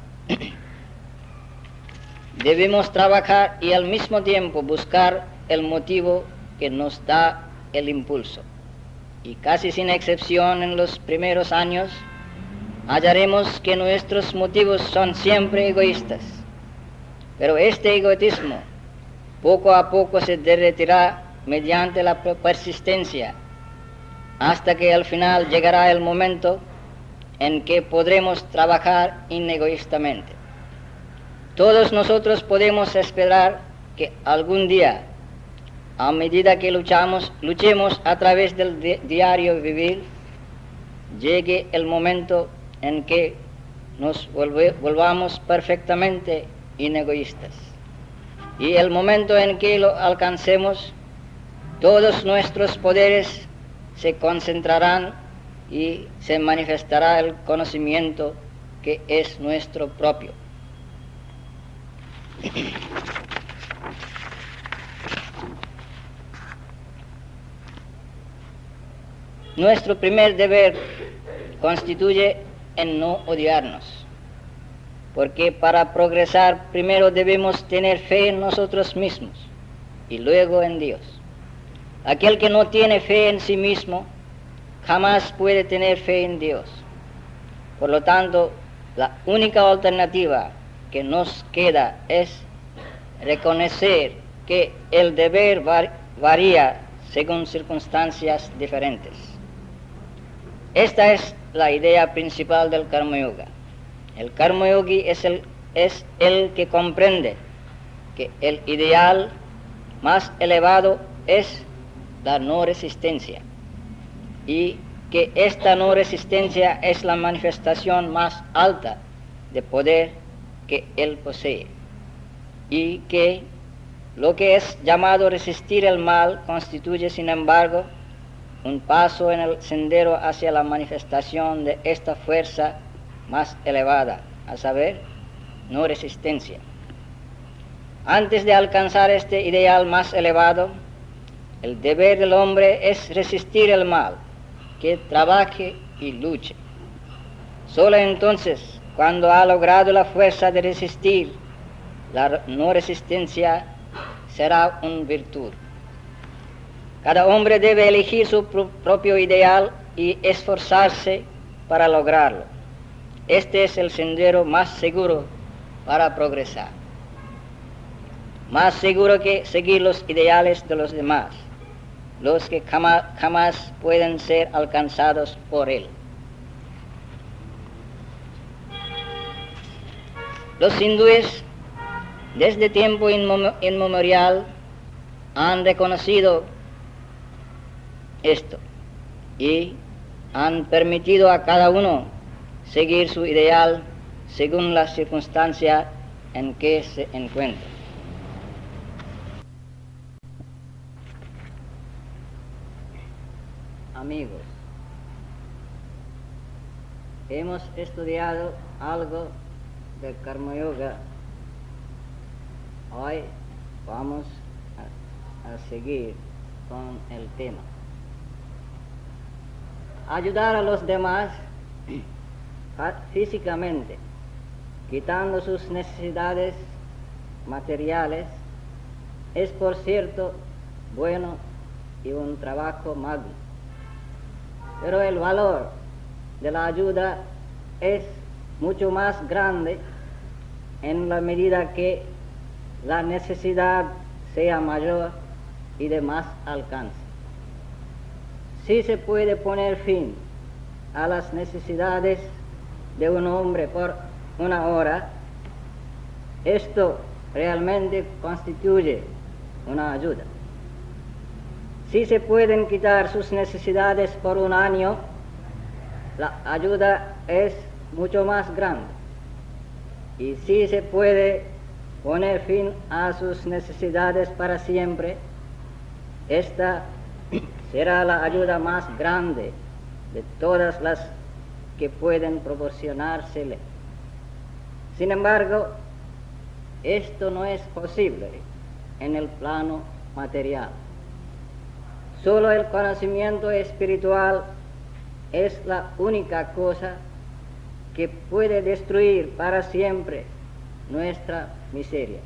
S2: Debemos trabajar y al mismo tiempo buscar el motivo que nos da el impulso. Y casi sin excepción en los primeros años, hallaremos que nuestros motivos son siempre egoístas. Pero este egoísmo poco a poco se derretirá mediante la persistencia, hasta que al final llegará el momento en que podremos trabajar inegoístamente. Todos nosotros podemos esperar que algún día, a medida que luchemos a través del diario vivir, llegue el momento en que nos volvamos perfectamente inegoístas. Y el momento en que lo alcancemos, todos nuestros poderes se concentrarán y se manifestará el conocimiento que es nuestro propio. Nuestro primer deber constituye en no odiarnos, porque para progresar primero debemos tener fe en nosotros mismos y luego en Dios. Aquel que no tiene fe en sí mismo jamás puede tener fe en Dios. Por lo tanto, la única alternativa que nos queda es reconocer que el deber varía según circunstancias diferentes. Esta es la idea principal del Karma Yoga. El Karma Yogi es el que comprende que el ideal más elevado es la no resistencia y que esta no resistencia es la manifestación más alta de poder que él posee, y que lo que es llamado resistir el mal constituye, sin embargo, un paso en el sendero hacia la manifestación de esta fuerza más elevada, a saber, no resistencia. Antes de alcanzar este ideal más elevado, el deber del hombre es resistir el mal, que trabaje y luche. Solo entonces, cuando ha logrado la fuerza de resistir, la no resistencia será una virtud. Cada hombre debe elegir su propio ideal y esforzarse para lograrlo. Este es el sendero más seguro para progresar. Más seguro que seguir los ideales de los demás, los que jamás pueden ser alcanzados por él. Los hindúes, desde tiempo inmemorial, han reconocido esto y han permitido a cada uno seguir su ideal según la circunstancia en que se encuentra. Amigos, hemos estudiado algo del Karma Yoga. Hoy vamos a seguir con el tema. Ayudar a los demás físicamente, quitando sus necesidades materiales, es por cierto bueno y un trabajo magno. Pero el valor de la ayuda es mucho más grande en la medida que la necesidad sea mayor y de más alcance. Si se puede poner fin a las necesidades de un hombre por una hora, esto realmente constituye una ayuda. Si se pueden quitar sus necesidades por un año, la ayuda es mucho más grande. Y si se puede poner fin a sus necesidades para siempre, esta será la ayuda más grande de todas las que pueden proporcionársele. Sin embargo, esto no es posible en el plano material. Solo el conocimiento espiritual es la única cosa que puede destruir para siempre nuestra miseria.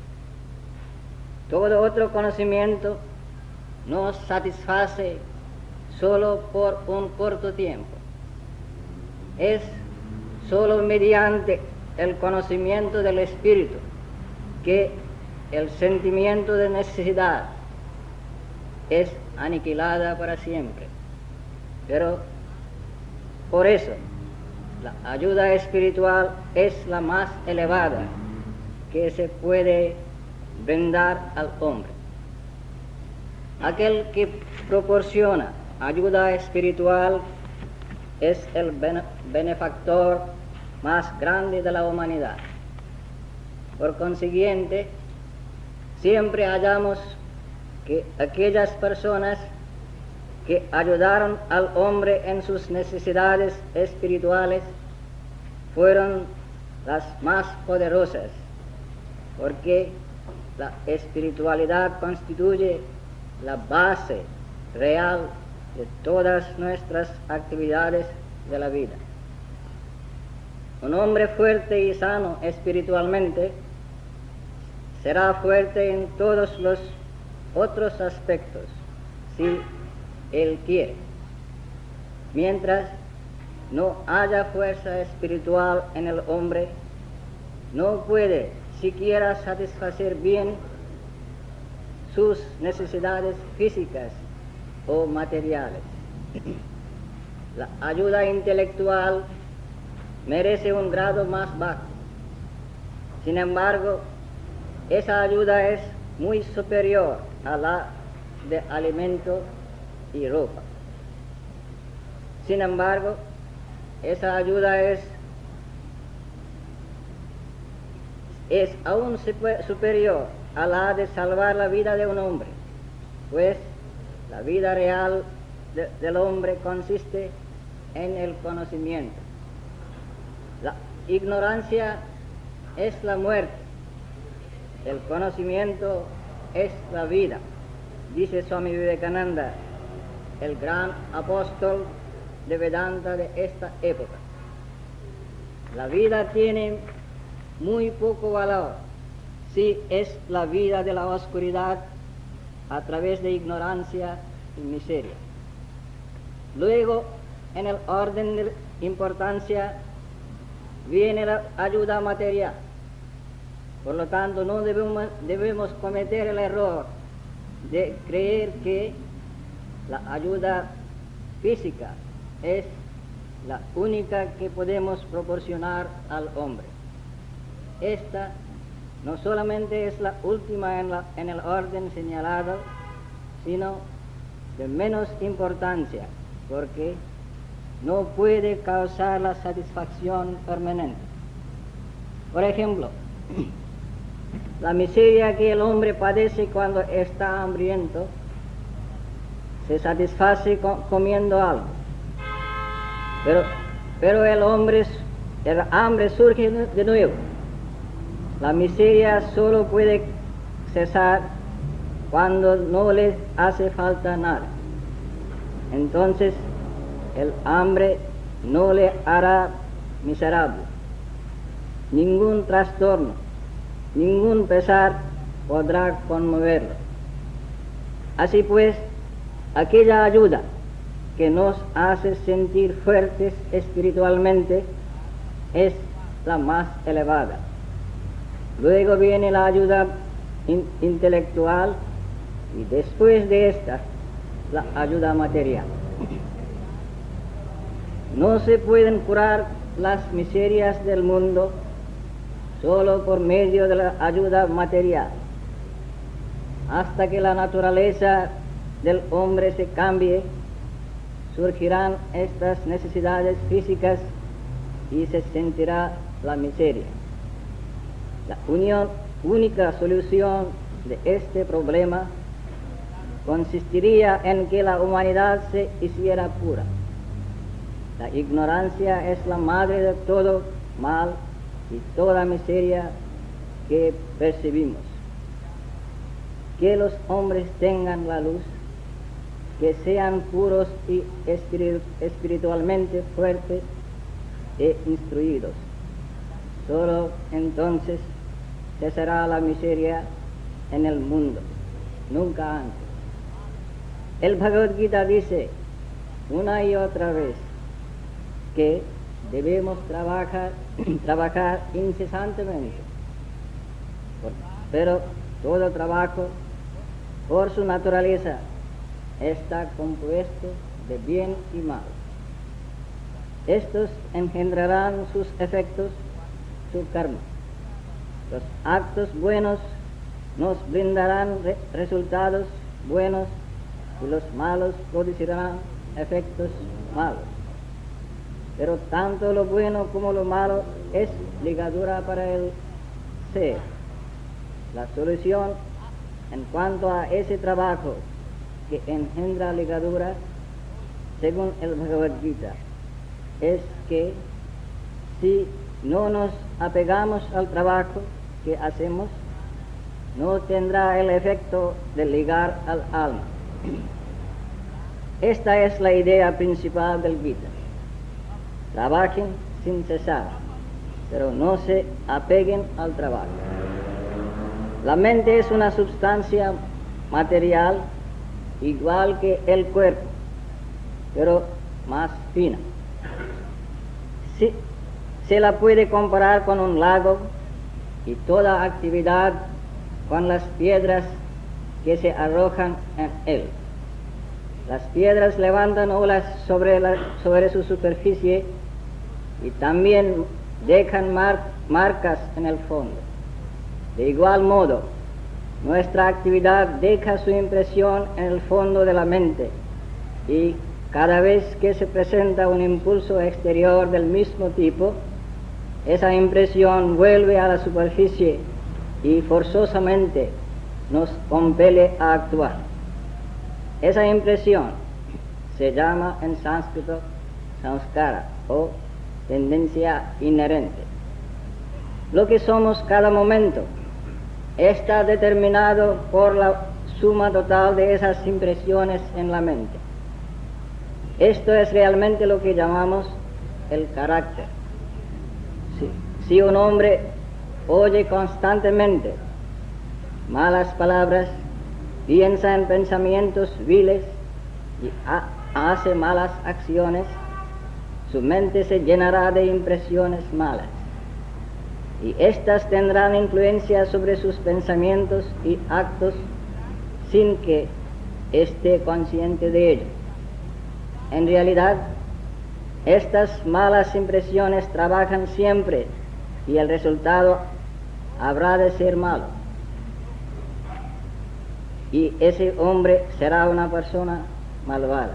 S2: Todo otro conocimiento nos satisface solo por un corto tiempo. Es solo mediante el conocimiento del espíritu que el sentimiento de necesidad es aniquilada para siempre. Pero por eso la ayuda espiritual es la más elevada que se puede brindar al hombre. Aquel que proporciona ayuda espiritual es el benefactor más grande de la humanidad. Por consiguiente, siempre hallamos que aquellas personas que ayudaron al hombre en sus necesidades espirituales fueron las más poderosas, porque la espiritualidad constituye la base real de todas nuestras actividades de la vida. Un hombre fuerte y sano espiritualmente será fuerte en todos los otros aspectos, si él quiere. Mientras no haya fuerza espiritual en el hombre, no puede siquiera satisfacer bien sus necesidades físicas o materiales. La ayuda intelectual merece un grado más bajo. Sin embargo, esa ayuda es muy superior a la de alimento y ropa. Sin embargo, esa ayuda es aún superior a la de salvar la vida de un hombre, pues la vida real del hombre consiste en el conocimiento. La ignorancia es la muerte, el conocimiento es la vida, dice Swami Vivekananda, el gran apóstol de Vedanta de esta época. La vida tiene muy poco valor si es la vida de la oscuridad a través de ignorancia y miseria. Luego, en el orden de importancia, viene la ayuda material. Por lo tanto, no debemos cometer el error de creer que la ayuda física es la única que podemos proporcionar al hombre. Esta no solamente es la última en el orden señalado, sino de menos importancia, porque no puede causar la satisfacción permanente. Por ejemplo, la miseria que el hombre padece cuando está hambriento se satisface comiendo algo, pero el hambre surge de nuevo. La miseria solo puede cesar cuando no le hace falta nada. Entonces el hambre no le hará miserable. Ningún trastorno, ningún pesar podrá conmoverlo. Así pues, aquella ayuda que nos hace sentir fuertes espiritualmente es la más elevada. Luego viene la ayuda intelectual y después de esta, la ayuda material. No se pueden curar las miserias del mundo solo por medio de la ayuda material. Hasta que la naturaleza del hombre se cambie, surgirán estas necesidades físicas y se sentirá la miseria. La única solución de este problema consistiría en que la humanidad se hiciera pura. La ignorancia es la madre de todo mal y toda miseria que percibimos. Que los hombres tengan la luz, que sean puros y espiritualmente fuertes e instruidos. Solo entonces cesará la miseria en el mundo, nunca antes. El Bhagavad Gita dice una y otra vez que debemos trabajar incesantemente, pero todo trabajo por su naturaleza está compuesto de bien y mal. Estos engendrarán sus efectos, su karma. Los actos buenos nos brindarán resultados buenos y los malos producirán efectos malos. Pero tanto lo bueno como lo malo es ligadura para el ser. La solución en cuanto a ese trabajo que engendra ligadura, según el Bhagavad Gita, es que si no nos apegamos al trabajo que hacemos, no tendrá el efecto de ligar al alma. Esta es la idea principal del Gita. Trabajen sin cesar, pero no se apeguen al trabajo. La mente es una sustancia material igual que el cuerpo, pero más fina. Se la puede comparar con un lago y toda actividad con las piedras que se arrojan en él. Las piedras levantan olas sobre su superficie y también dejan marcas en el fondo. De igual modo, nuestra actividad deja su impresión en el fondo de la mente y cada vez que se presenta un impulso exterior del mismo tipo, esa impresión vuelve a la superficie y forzosamente nos compele a actuar. Esa impresión se llama en sánscrito samskara o tendencia inherente. Lo que somos cada momento está determinado por la suma total de esas impresiones en la mente. Esto es realmente lo que llamamos el carácter. Si un hombre oye constantemente malas palabras, piensa en pensamientos viles y hace malas acciones, su mente se llenará de impresiones malas. Y éstas tendrán influencia sobre sus pensamientos y actos sin que esté consciente de ello. En realidad, estas malas impresiones trabajan siempre y el resultado habrá de ser malo. Y ese hombre será una persona malvada.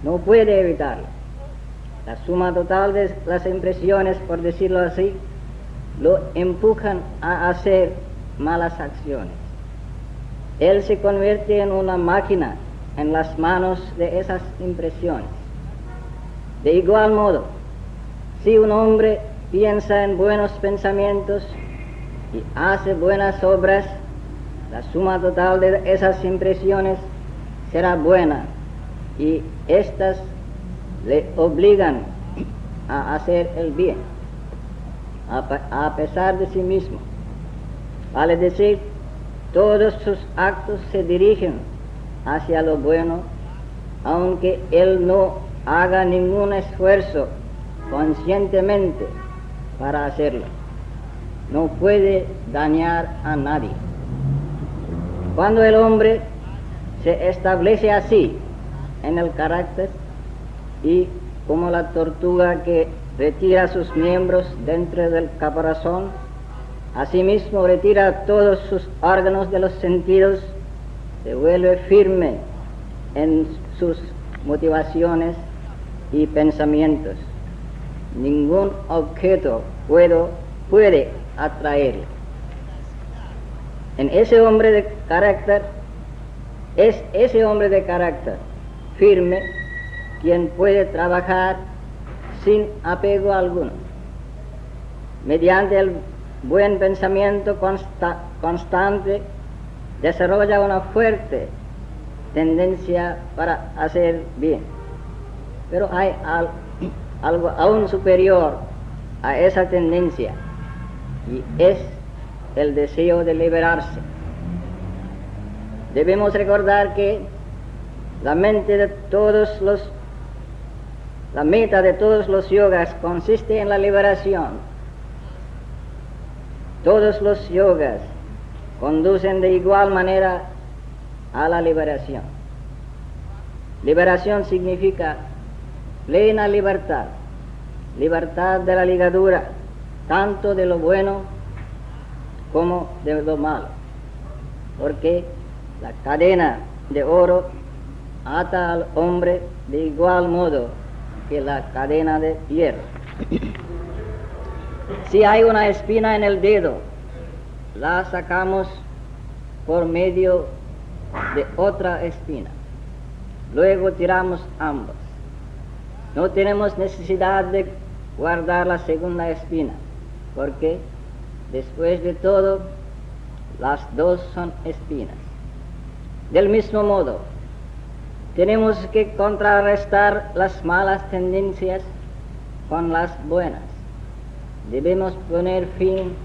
S2: No puede evitarlo. La suma total de las impresiones, por decirlo así, lo empujan a hacer malas acciones. Él se convierte en una máquina en las manos de esas impresiones. De igual modo, si un hombre piensa en buenos pensamientos y hace buenas obras, la suma total de esas impresiones será buena y éstas le obligan a hacer el bien, a pesar de sí mismo. Vale decir, todos sus actos se dirigen hacia lo bueno, aunque él no haga ningún esfuerzo conscientemente para hacerlo. no puede dañar a nadie. Cuando el hombre se establece así en el carácter y como la tortuga que retira sus miembros dentro del caparazón, asimismo retira todos sus órganos de los sentidos, se vuelve firme en sus motivaciones y pensamientos. Ningún objeto puede atraerle. En ese hombre de carácter, es ese hombre de carácter firme quien puede trabajar sin apego alguno, mediante el buen pensamiento constante, desarrolla una fuerte tendencia para hacer bien. Pero hay algo aún superior a esa tendencia, y es el deseo de liberarse. Debemos recordar que la meta de todos los yogas consiste en la liberación. Todos los yogas conducen de igual manera a la liberación. Liberación significa plena libertad, libertad de la ligadura, tanto de lo bueno como de lo malo, porque la cadena de oro ata al hombre de igual modo que la cadena de hierro. Si hay una espina en el dedo, la sacamos por medio de otra espina. Luego tiramos ambas. No tenemos necesidad de guardar la segunda espina, porque después de todo, las dos son espinas. Del mismo modo, tenemos que contrarrestar las malas tendencias con las buenas. Debemos poner fin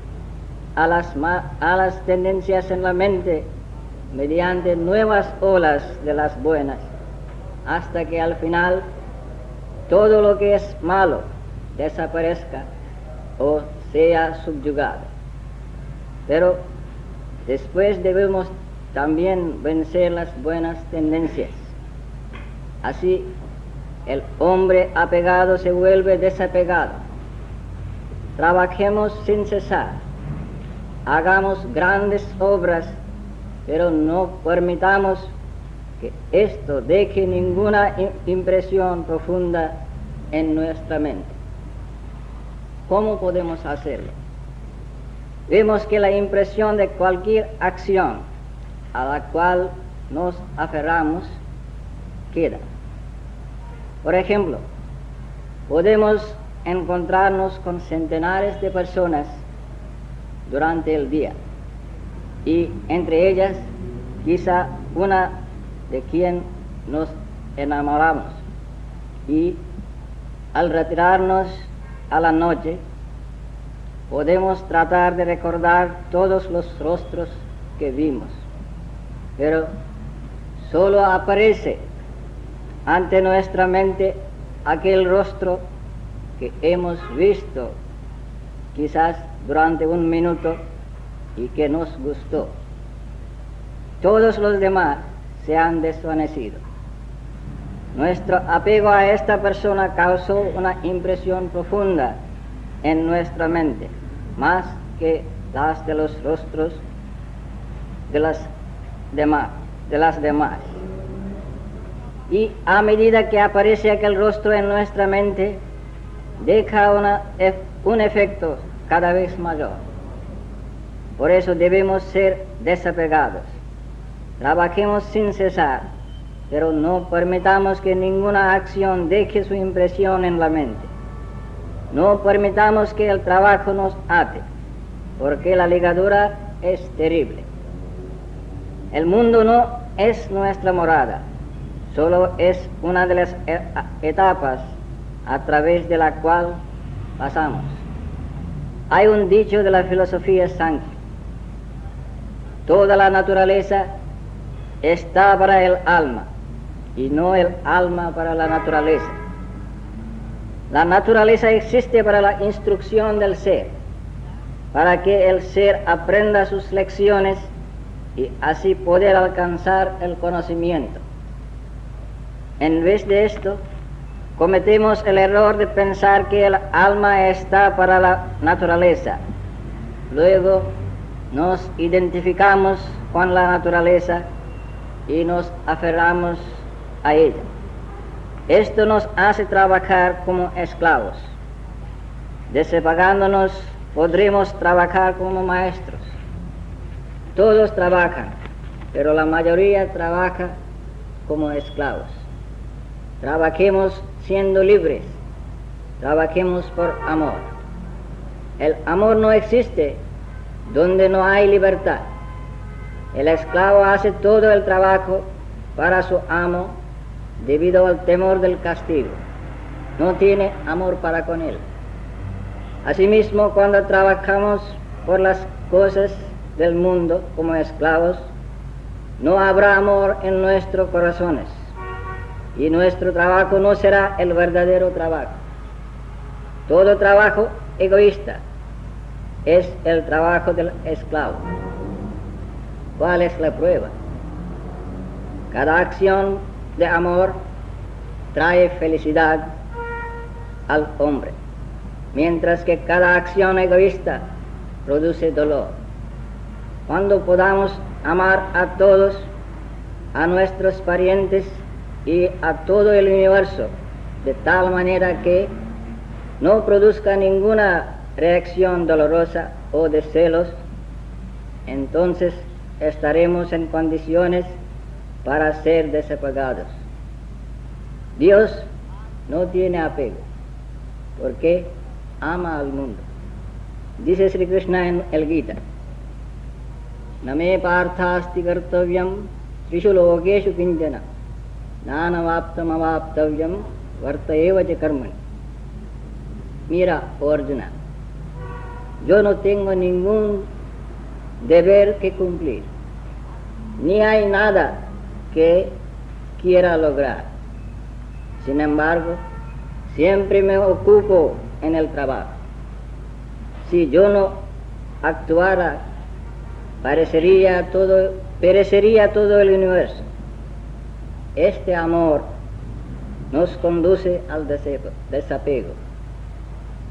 S2: a las tendencias en la mente mediante nuevas olas de las buenas, hasta que al final todo lo que es malo desaparezca o sea subyugado. Pero después debemos también vencer las buenas tendencias. Así el hombre apegado se vuelve desapegado. Trabajemos sin cesar, hagamos grandes obras, pero no permitamos que esto deje ninguna impresión profunda en nuestra mente. ¿Cómo podemos hacerlo? Vemos que la impresión de cualquier acción a la cual nos aferramos queda. Por ejemplo, podemos encontrarnos con centenares de personas durante el día, y entre ellas quizá una de quien nos enamoramos, y al retirarnos a la noche podemos tratar de recordar todos los rostros que vimos, pero solo aparece ante nuestra mente aquel rostro que hemos visto quizás durante un minuto y que nos gustó. Todos los demás se han desvanecido. Nuestro apego a esta persona causó una impresión profunda en nuestra mente, más que las de los rostros de las demás. Y a medida que aparece aquel rostro en nuestra mente, deja un efecto cada vez mayor. Por eso debemos ser desapegados. Trabajemos sin cesar, pero no permitamos que ninguna acción deje su impresión en la mente. No permitamos que el trabajo nos ate, porque la ligadura es terrible. El mundo no es nuestra morada, solo es una de las etapas a través de la cual pasamos. Hay un dicho de la filosofía Sankhya: toda la naturaleza está para el alma y no el alma para la naturaleza. La naturaleza existe para la instrucción del ser, para que el ser aprenda sus lecciones y así poder alcanzar el conocimiento. En vez de esto, cometemos el error de pensar que el alma está para la naturaleza. Luego nos identificamos con la naturaleza y nos aferramos a ella. Esto nos hace trabajar como esclavos. Desapegándonos, podremos trabajar como maestros. Todos trabajan, pero la mayoría trabaja como esclavos. Trabajemos siendo libres, trabajemos por amor. El amor no existe donde no hay libertad. El esclavo hace todo el trabajo para su amo debido al temor del castigo. No tiene amor para con él. Asimismo, cuando trabajamos por las cosas del mundo como esclavos, no habrá amor en nuestros corazones y nuestro trabajo no será el verdadero trabajo. Todo trabajo egoísta es el trabajo del esclavo. ¿Cuál es la prueba? Cada acción de amor trae felicidad al hombre, mientras que cada acción egoísta produce dolor. Cuando podamos amar a todos, a nuestros parientes y a todo el universo, de tal manera que no produzca ninguna reacción dolorosa o de celos, entonces estaremos en condiciones para ser desapegados. Dios no tiene apego, porque ama al mundo. Dice Sri Krishna en el Gita: Name parthasti kartavyam trishu lokeshu kinjana nanavaptam avaptavyam vartaeva cha karmani. Mira, oh Arjuna, yo no tengo ningún deber que cumplir, ni hay nada que quiera lograr. Sin embargo, siempre me ocupo en el trabajo. Si yo no actuara, perecería todo el universo. Este amor nos conduce al desapego.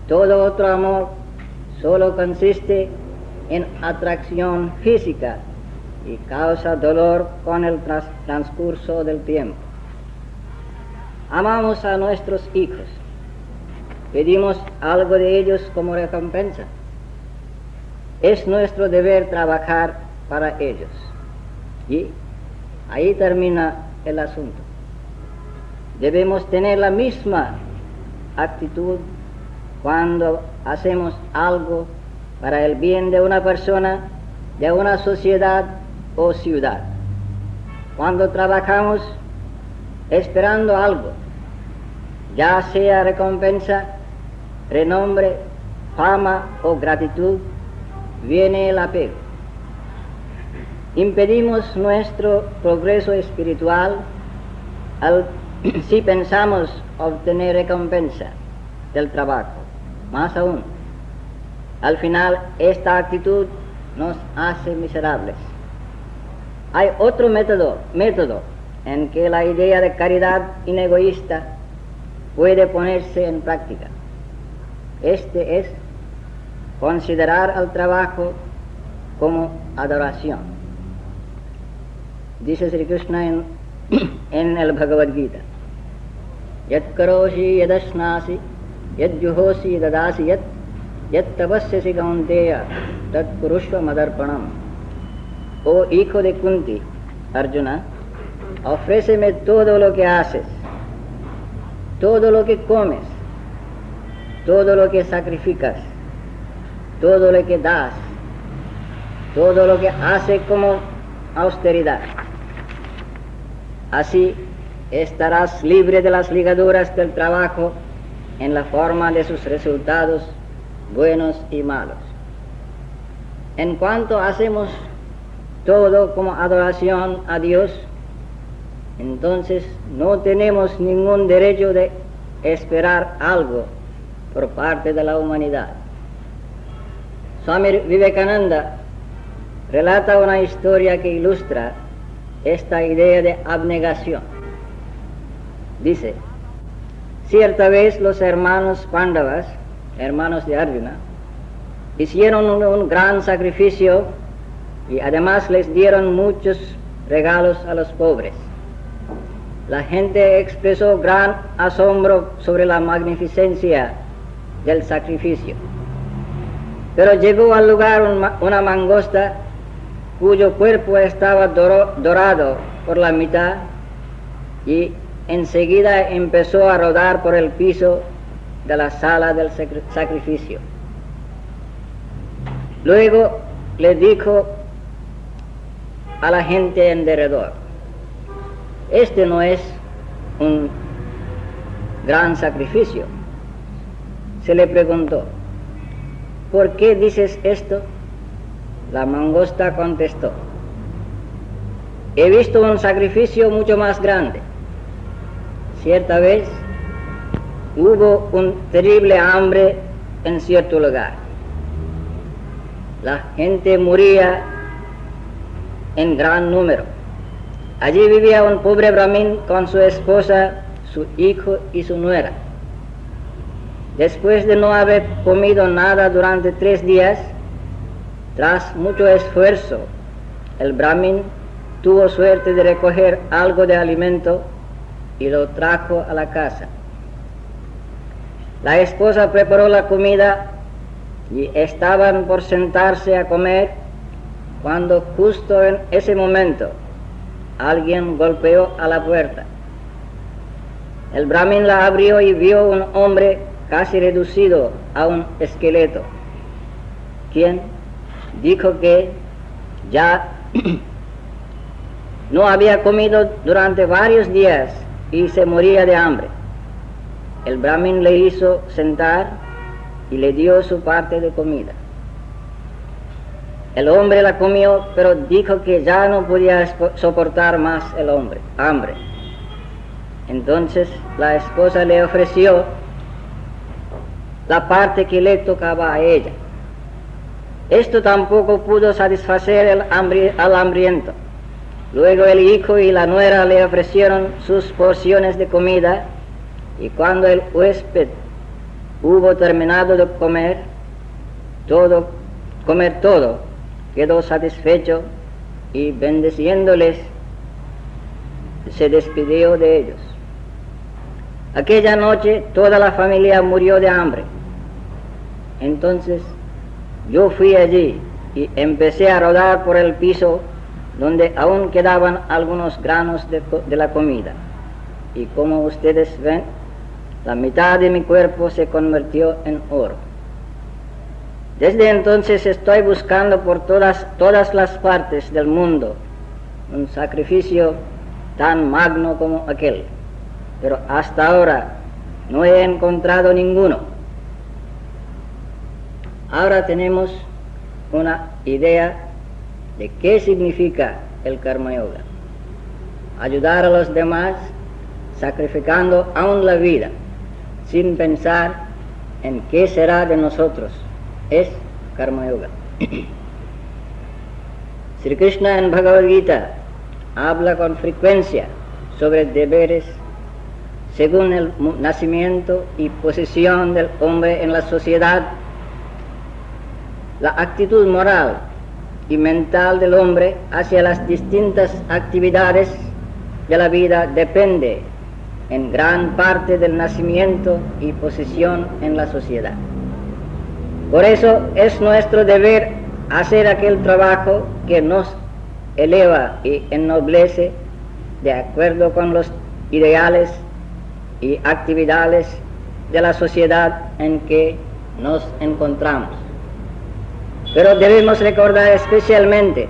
S2: Todo otro amor solo consiste en atracción física y causa dolor con el transcurso del tiempo. Amamos a nuestros hijos, pedimos algo de ellos como recompensa. Es nuestro deber trabajar para ellos. Y ahí termina el asunto. Debemos tener la misma actitud cuando hacemos algo para el bien de una persona, de una sociedad o ciudad. Cuando trabajamos esperando algo, ya sea recompensa, renombre, fama o gratitud, viene el apego. Impedimos nuestro progreso espiritual si pensamos obtener recompensa del trabajo. Más aún, al final esta actitud nos hace miserables. Hay otro método en que la idea de caridad inegoísta puede ponerse en práctica. Este es considerar al trabajo como adoración. Dice Sri Krishna en el Bhagavad Gita: Yat karoshi yadasnasi yad juhosi dadasi yat tapasyasi kaunteya tat kurushva madarpanam. Oh hijo de Kunti, Arjuna, ofréceme todo lo que haces, todo lo que comes, todo lo que sacrificas, todo lo que das, todo lo que hace como austeridad. Así estarás libre de las ligaduras del trabajo en la forma de sus resultados buenos y malos. En cuanto hacemos todo como adoración a Dios, entonces no tenemos ningún derecho de esperar algo por parte de la humanidad. Swami Vivekananda relata una historia que ilustra esta idea de abnegación. Dice, cierta vez los hermanos Pándavas, hermanos de Arjuna, hicieron un gran sacrificio y además les dieron muchos regalos a los pobres. La gente expresó gran asombro sobre la magnificencia del sacrificio. Pero llegó al lugar una mangosta cuyo cuerpo estaba dorado por la mitad y enseguida empezó a rodar por el piso de la sala del sacrificio. Luego le dijo a la gente en derredor, este no es un gran sacrificio. Se le preguntó, ¿por qué dices esto? La mangosta contestó, he visto un sacrificio mucho más grande. Cierta vez hubo un terrible hambre en cierto lugar. La gente moría en gran número. Allí vivía un pobre brahmin con su esposa, su hijo y su nuera. Después de no haber comido nada durante 3 días, tras mucho esfuerzo, el brahmin tuvo suerte de recoger algo de alimento y lo trajo a la casa. La esposa preparó la comida y estaban por sentarse a comer cuando justo en ese momento alguien golpeó a la puerta. El brahmin la abrió y vio un hombre casi reducido a un esqueleto, quien dijo que ya no había comido durante varios días y se moría de hambre. El brahmin le hizo sentar y le dio su parte de comida. El hombre la comió, pero dijo que ya no podía soportar más el hambre. Entonces la esposa le ofreció la parte que le tocaba a ella. Esto tampoco pudo satisfacer al hambriento. Luego el hijo y la nuera le ofrecieron sus porciones de comida, y cuando el huésped hubo terminado de comer todo, quedó satisfecho y bendiciéndoles se despidió de ellos. Aquella noche toda la familia murió de hambre. Entonces yo fui allí y empecé a rodar por el piso donde aún quedaban algunos granos de la comida. Y como ustedes ven, la mitad de mi cuerpo se convirtió en oro. Desde entonces estoy buscando por todas las partes del mundo un sacrificio tan magno como aquel, pero hasta ahora no he encontrado ninguno. Ahora tenemos una idea de qué significa el Karma Yoga. Ayudar a los demás sacrificando aún la vida, sin pensar en qué será de nosotros, es Karma Yoga. Sri Krishna en Bhagavad Gita habla con frecuencia sobre deberes según el nacimiento y posición del hombre en la sociedad. La actitud moral y mental del hombre hacia las distintas actividades de la vida depende en gran parte del nacimiento y posición en la sociedad. Por eso es nuestro deber hacer aquel trabajo que nos eleva y ennoblece de acuerdo con los ideales y actividades de la sociedad en que nos encontramos. Pero debemos recordar especialmente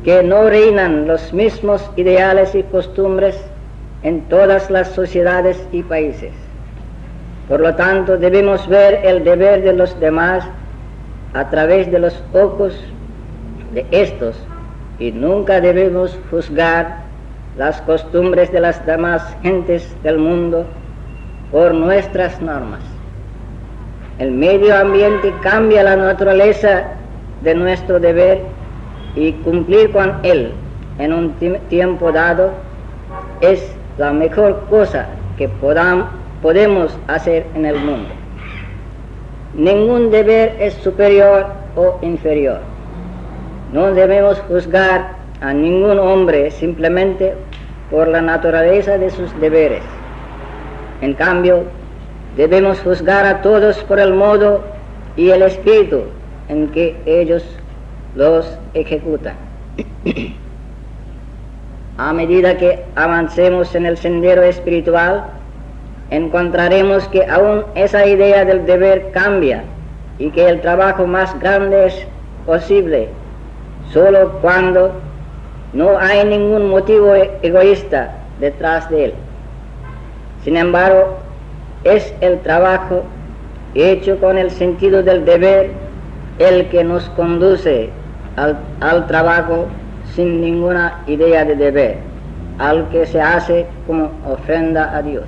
S2: que no reinan los mismos ideales y costumbres en todas las sociedades y países. Por lo tanto, debemos ver el deber de los demás a través de los ojos de estos y nunca debemos juzgar las costumbres de las demás gentes del mundo por nuestras normas. el medio ambiente cambia la naturaleza de nuestro deber y cumplir con él en un tiempo dado es la mejor cosa que podemos hacer en el mundo. Ningún deber es superior o inferior. No debemos juzgar a ningún hombre simplemente por la naturaleza de sus deberes. En cambio, debemos juzgar a todos por el modo y el espíritu en que ellos los ejecutan. A medida que avancemos en el sendero espiritual, encontraremos que aún esa idea del deber cambia y que el trabajo más grande es posible solo cuando no hay ningún motivo egoísta detrás de él. Sin embargo, es el trabajo hecho con el sentido del deber el que nos conduce al trabajo sin ninguna idea de deber, al que se hace como ofrenda a Dios.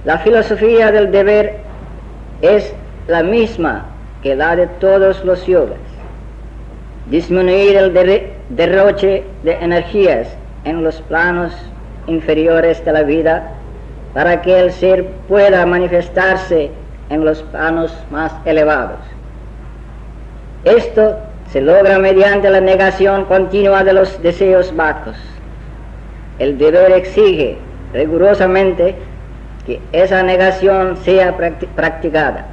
S2: La filosofía del deber es la misma que la de todos los yogas. Disminuir el derroche de energías en los planos inferiores de la vida para que el ser pueda manifestarse en los planos más elevados. Esto se logra mediante la negación continua de los deseos bajos. El deber exige rigurosamente que esa negación sea practicada.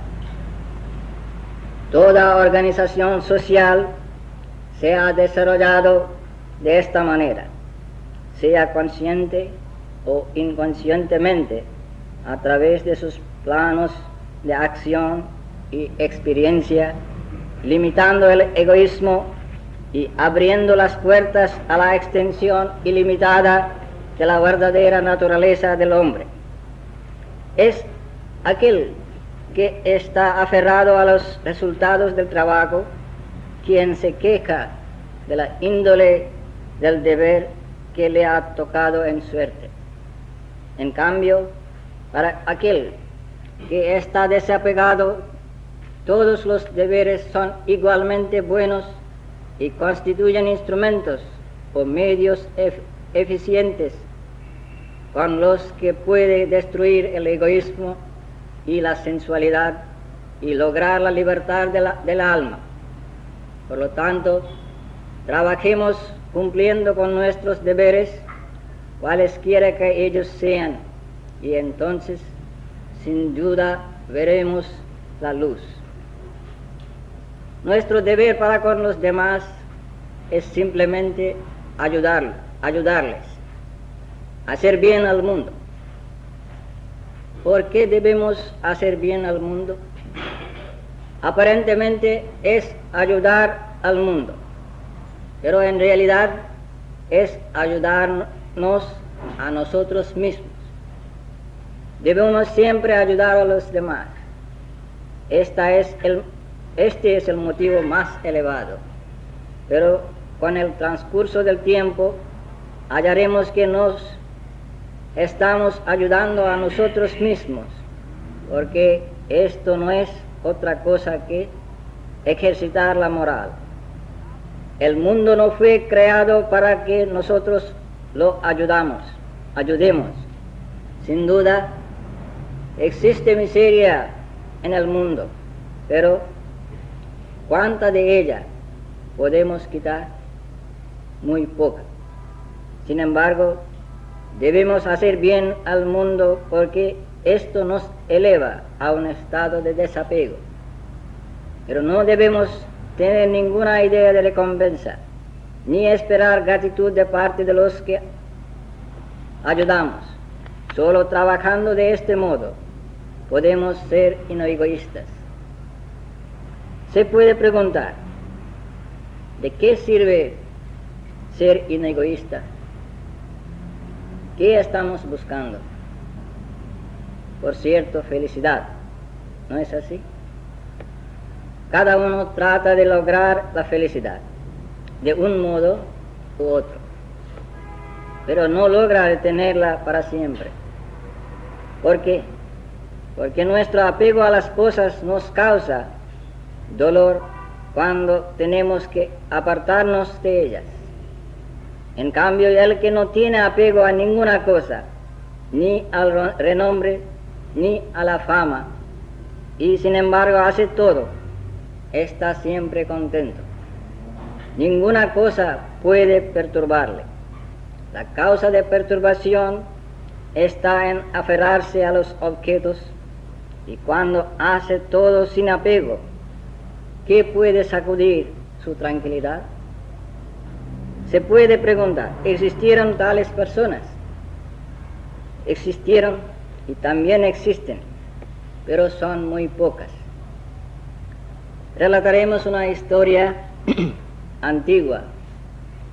S2: Toda organización social se ha desarrollado de esta manera, sea consciente o inconscientemente, a través de sus planos de acción y experiencia, limitando el egoísmo y abriendo las puertas a la extensión ilimitada de la verdadera naturaleza del hombre. Es aquel que está aferrado a los resultados del trabajo quien se queja de la índole del deber que le ha tocado en suerte. En cambio, para aquel que está desapegado, todos los deberes son igualmente buenos y constituyen instrumentos o medios eficientes con los que puede destruir el egoísmo y la sensualidad y lograr la libertad del alma. Por lo tanto, trabajemos cumpliendo con nuestros deberes, cualesquiera que ellos sean, y entonces, sin duda, veremos la luz. Nuestro deber para con los demás es simplemente ayudarles a hacer bien al mundo. ¿Por qué debemos hacer bien al mundo? Aparentemente es ayudar al mundo, pero en realidad es ayudarnos a nosotros mismos. Debemos siempre ayudar a los demás. Este es el motivo más elevado, pero con el transcurso del tiempo hallaremos que nos estamos ayudando a nosotros mismos, porque esto no es otra cosa que ejercitar la moral. El mundo no fue creado para que nosotros lo ayudemos. Sin duda, existe miseria en el mundo, pero ¿cuánta de ella podemos quitar? Muy poca. Sin embargo, debemos hacer bien al mundo porque esto nos eleva a un estado de desapego. Pero no debemos tener ninguna idea de recompensa, ni esperar gratitud de parte de los que ayudamos. Solo trabajando de este modo podemos ser inegoístas. Se puede preguntar, ¿de qué sirve ser inegoísta? ¿Qué estamos buscando? Por cierto, felicidad, ¿no es así? Cada uno trata de lograr la felicidad de un modo u otro, pero no logra detenerla para siempre. ¿Por qué? porque nuestro apego a las cosas nos causa dolor cuando tenemos que apartarnos de ellas. En cambio, el que no tiene apego a ninguna cosa, ni al renombre, ni a la fama, y sin embargo hace todo, está siempre contento. Ninguna cosa puede perturbarle. La causa de perturbación está en aferrarse a los objetos, y cuando hace todo sin apego, ¿qué puede sacudir su tranquilidad? Se puede preguntar, ¿existieron tales personas? Existieron y también existen, pero son muy pocas. Relataremos una historia antigua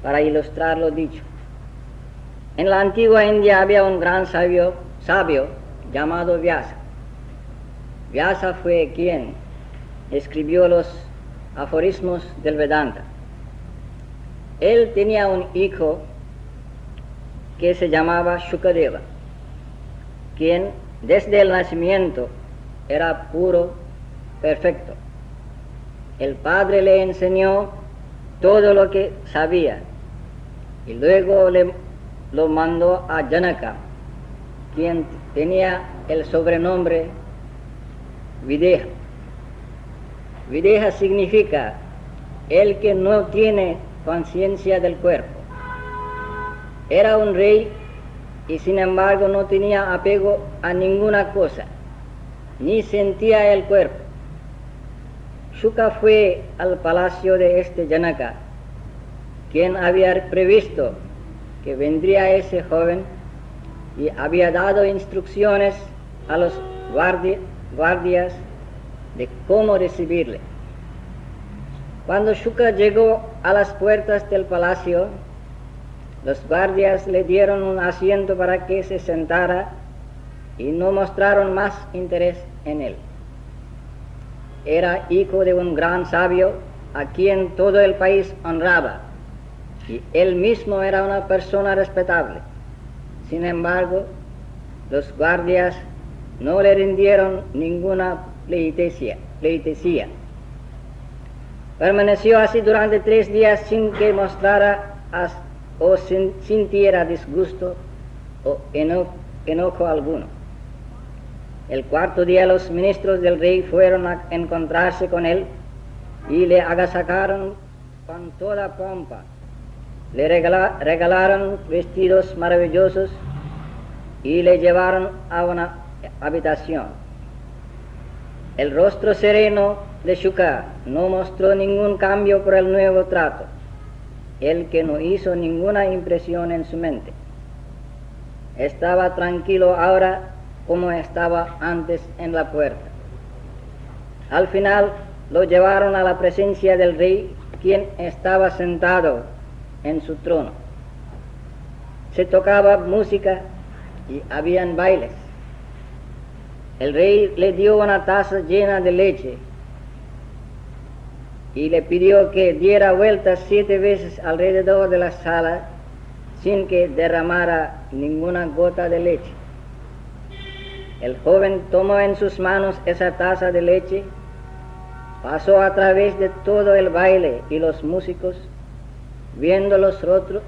S2: para ilustrar lo dicho. En la antigua India había un gran sabio llamado Vyasa. Vyasa fue quien escribió los aforismos del Vedanta. Él tenía un hijo que se llamaba Shukadeva, quien desde el nacimiento era puro, perfecto. El padre le enseñó todo lo que sabía y luego lo mandó a Janaka, quien tenía el sobrenombre Videha. Videha significa el que no tiene conciencia del cuerpo. Era un rey y sin embargo no tenía apego a ninguna cosa, ni sentía el cuerpo. Shuka fue al palacio de este Janaka, quien había previsto que vendría ese joven y había dado instrucciones a los guardias de cómo recibirle. Cuando Shuka llegó a las puertas del palacio, los guardias le dieron un asiento para que se sentara y no mostraron más interés en él. Era hijo de un gran sabio a quien todo el país honraba y él mismo era una persona respetable. Sin embargo, los guardias no le rindieron ninguna pleitesía. Permaneció así durante 3 días sin que mostrara o sintiera disgusto o enojo alguno. El 4º día los ministros del rey fueron a encontrarse con él y le agasajaron con toda pompa. Le regalaron vestidos maravillosos y le llevaron a una habitación. El rostro sereno de Shuka no mostró ningún cambio por el nuevo trato, el que no hizo ninguna impresión en su mente. Estaba tranquilo ahora como estaba antes en la puerta. Al final lo llevaron a la presencia del rey, quien estaba sentado en su trono. Se tocaba música y habían bailes. El rey le dio una taza llena de leche y le pidió que diera vueltas 7 veces alrededor de la sala sin que derramara ninguna gota de leche. El joven tomó en sus manos esa taza de leche, pasó a través de todo el baile y los músicos, viendo los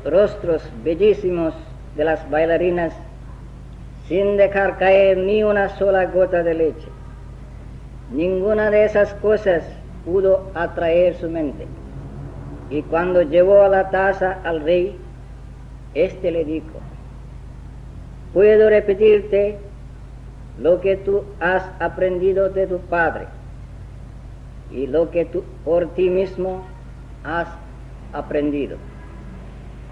S2: rostros bellísimos de las bailarinas, sin dejar caer ni una sola gota de leche. Ninguna de esas cosas pudo atraer su mente. Y cuando llevó la taza al rey, éste le dijo: «Puedo repetirte lo que tú has aprendido de tu padre y lo que tú por ti mismo has aprendido.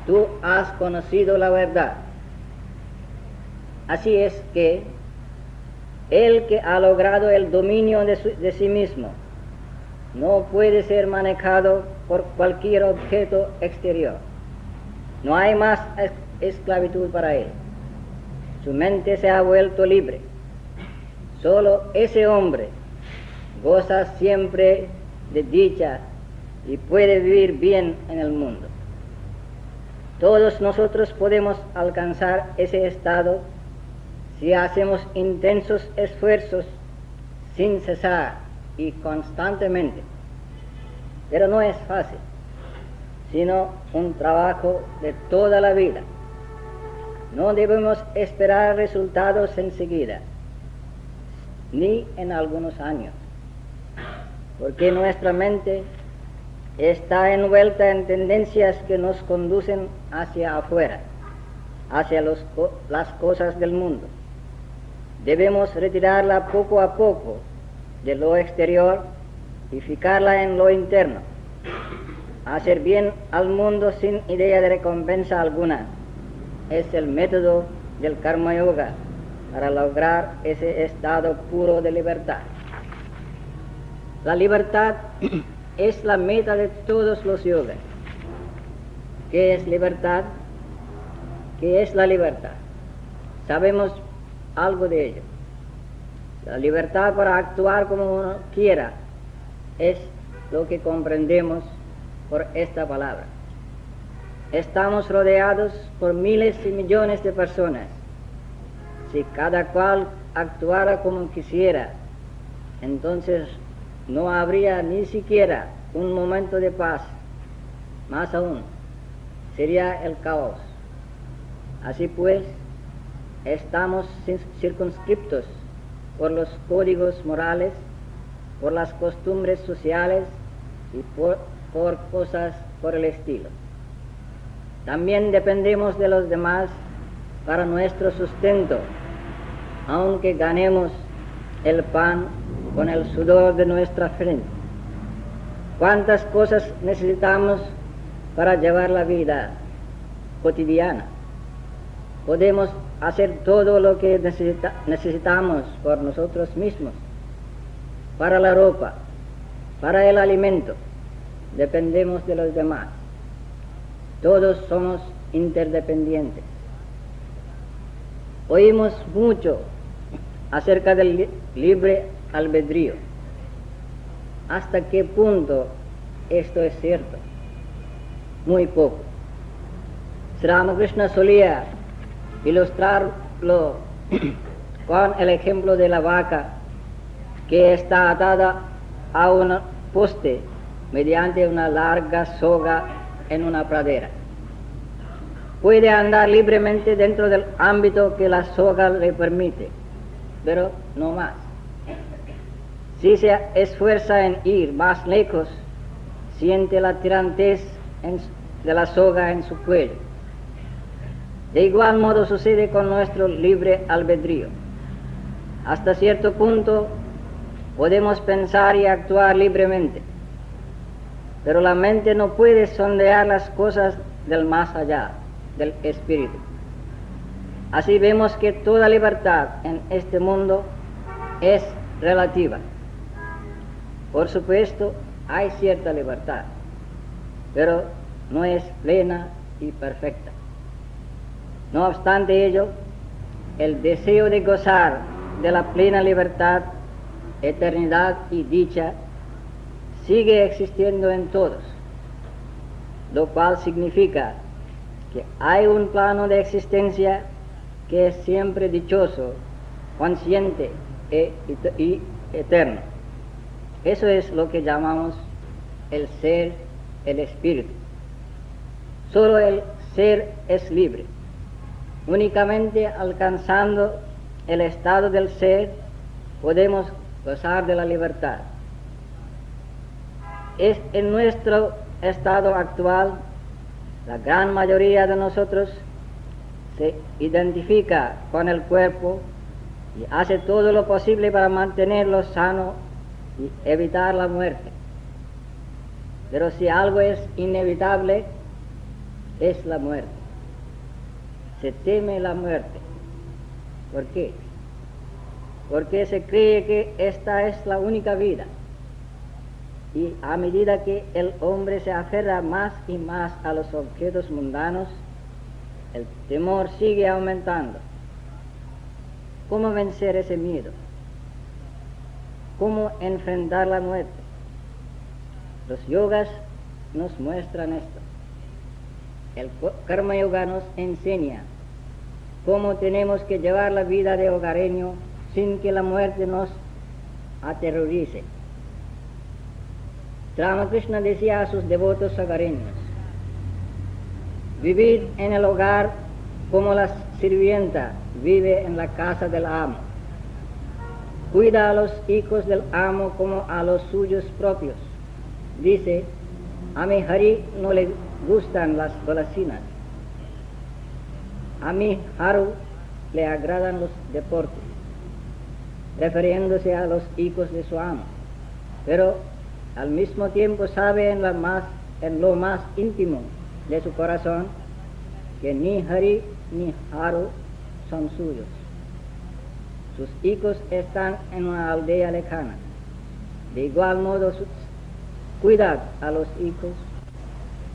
S2: Tú has conocido la verdad. Así es que el que ha logrado el dominio de sí mismo no puede ser manejado por cualquier objeto exterior. No hay más esclavitud para él. Su mente se ha vuelto libre. Solo ese hombre goza siempre de dicha y puede vivir bien en el mundo. Todos nosotros podemos alcanzar ese estado si hacemos intensos esfuerzos sin cesar y constantemente. Pero no es fácil, sino un trabajo de toda la vida. No debemos esperar resultados enseguida, ni en algunos años, porque nuestra mente está envuelta en tendencias que nos conducen hacia afuera, hacia las cosas del mundo. Debemos retirarla poco a poco de lo exterior y fijarla en lo interno. Hacer bien al mundo sin idea de recompensa alguna es el método del Karma Yoga para lograr ese estado puro de libertad. La libertad es la meta de todos los yogas. ¿Qué es libertad? ¿Qué es la libertad? Sabemos algo de ello. La libertad para actuar como uno quiera es lo que comprendemos por esta palabra. Estamos rodeados por miles y millones de personas. Si cada cual actuara como quisiera, entonces no habría ni siquiera un momento de paz. Más aún, sería el caos. Así pues, estamos circunscriptos por los códigos morales, por las costumbres sociales y por cosas por el estilo. También dependemos de los demás para nuestro sustento, aunque ganemos el pan con el sudor de nuestra frente. ¿Cuántas cosas necesitamos para llevar la vida cotidiana? Podemos hacer todo lo que necesitamos por nosotros mismos, para la ropa, para el alimento. Dependemos de los demás. Todos somos interdependientes. Oímos mucho acerca del libre albedrío. ¿Hasta qué punto esto es cierto? Muy poco. Sri Ramakrishna solía ilustrarlo con el ejemplo de la vaca que está atada a un poste mediante una larga soga en una pradera. Puede andar libremente dentro del ámbito que la soga le permite, pero no más. Si se esfuerza en ir más lejos, siente la tirantez de la soga en su cuello. De igual modo sucede con nuestro libre albedrío. Hasta cierto punto podemos pensar y actuar libremente, pero la mente no puede sondear las cosas del más allá, del espíritu. Así vemos que toda libertad en este mundo es relativa. Por supuesto, hay cierta libertad, pero no es plena y perfecta. No obstante ello, el deseo de gozar de la plena libertad, eternidad y dicha sigue existiendo en todos, lo cual significa que hay un plano de existencia que es siempre dichoso, consciente y eterno. Eso es lo que llamamos el ser, el espíritu. Solo el ser es libre. Únicamente alcanzando el estado del ser podemos gozar de la libertad. Es en nuestro estado actual, la gran mayoría de nosotros se identifica con el cuerpo y hace todo lo posible para mantenerlo sano y evitar la muerte. Pero si algo es inevitable, es la muerte. Se teme la muerte. ¿Por qué? Porque se cree que esta es la única vida. Y a medida que el hombre se aferra más y más a los objetos mundanos, el temor sigue aumentando. ¿Cómo vencer ese miedo? ¿Cómo enfrentar la muerte? Los yogas nos muestran esto. El Karma Yoga nos enseña cómo tenemos que llevar la vida de hogareño sin que la muerte nos aterrorice. Ramakrishna decía a sus devotos hogareños: vivid en el hogar como la sirvienta vive en la casa del amo. Cuida a los hijos del amo como a los suyos propios. Dice: a mi Hari no le gustan las golosinas. A mi Haru le agradan los deportes, refiriéndose a los hijos de su amo. Pero al mismo tiempo sabe en lo más íntimo de su corazón que ni Hari ni Haru son suyos. Sus hijos están en una aldea lejana. De igual modo, cuidad a los hijos,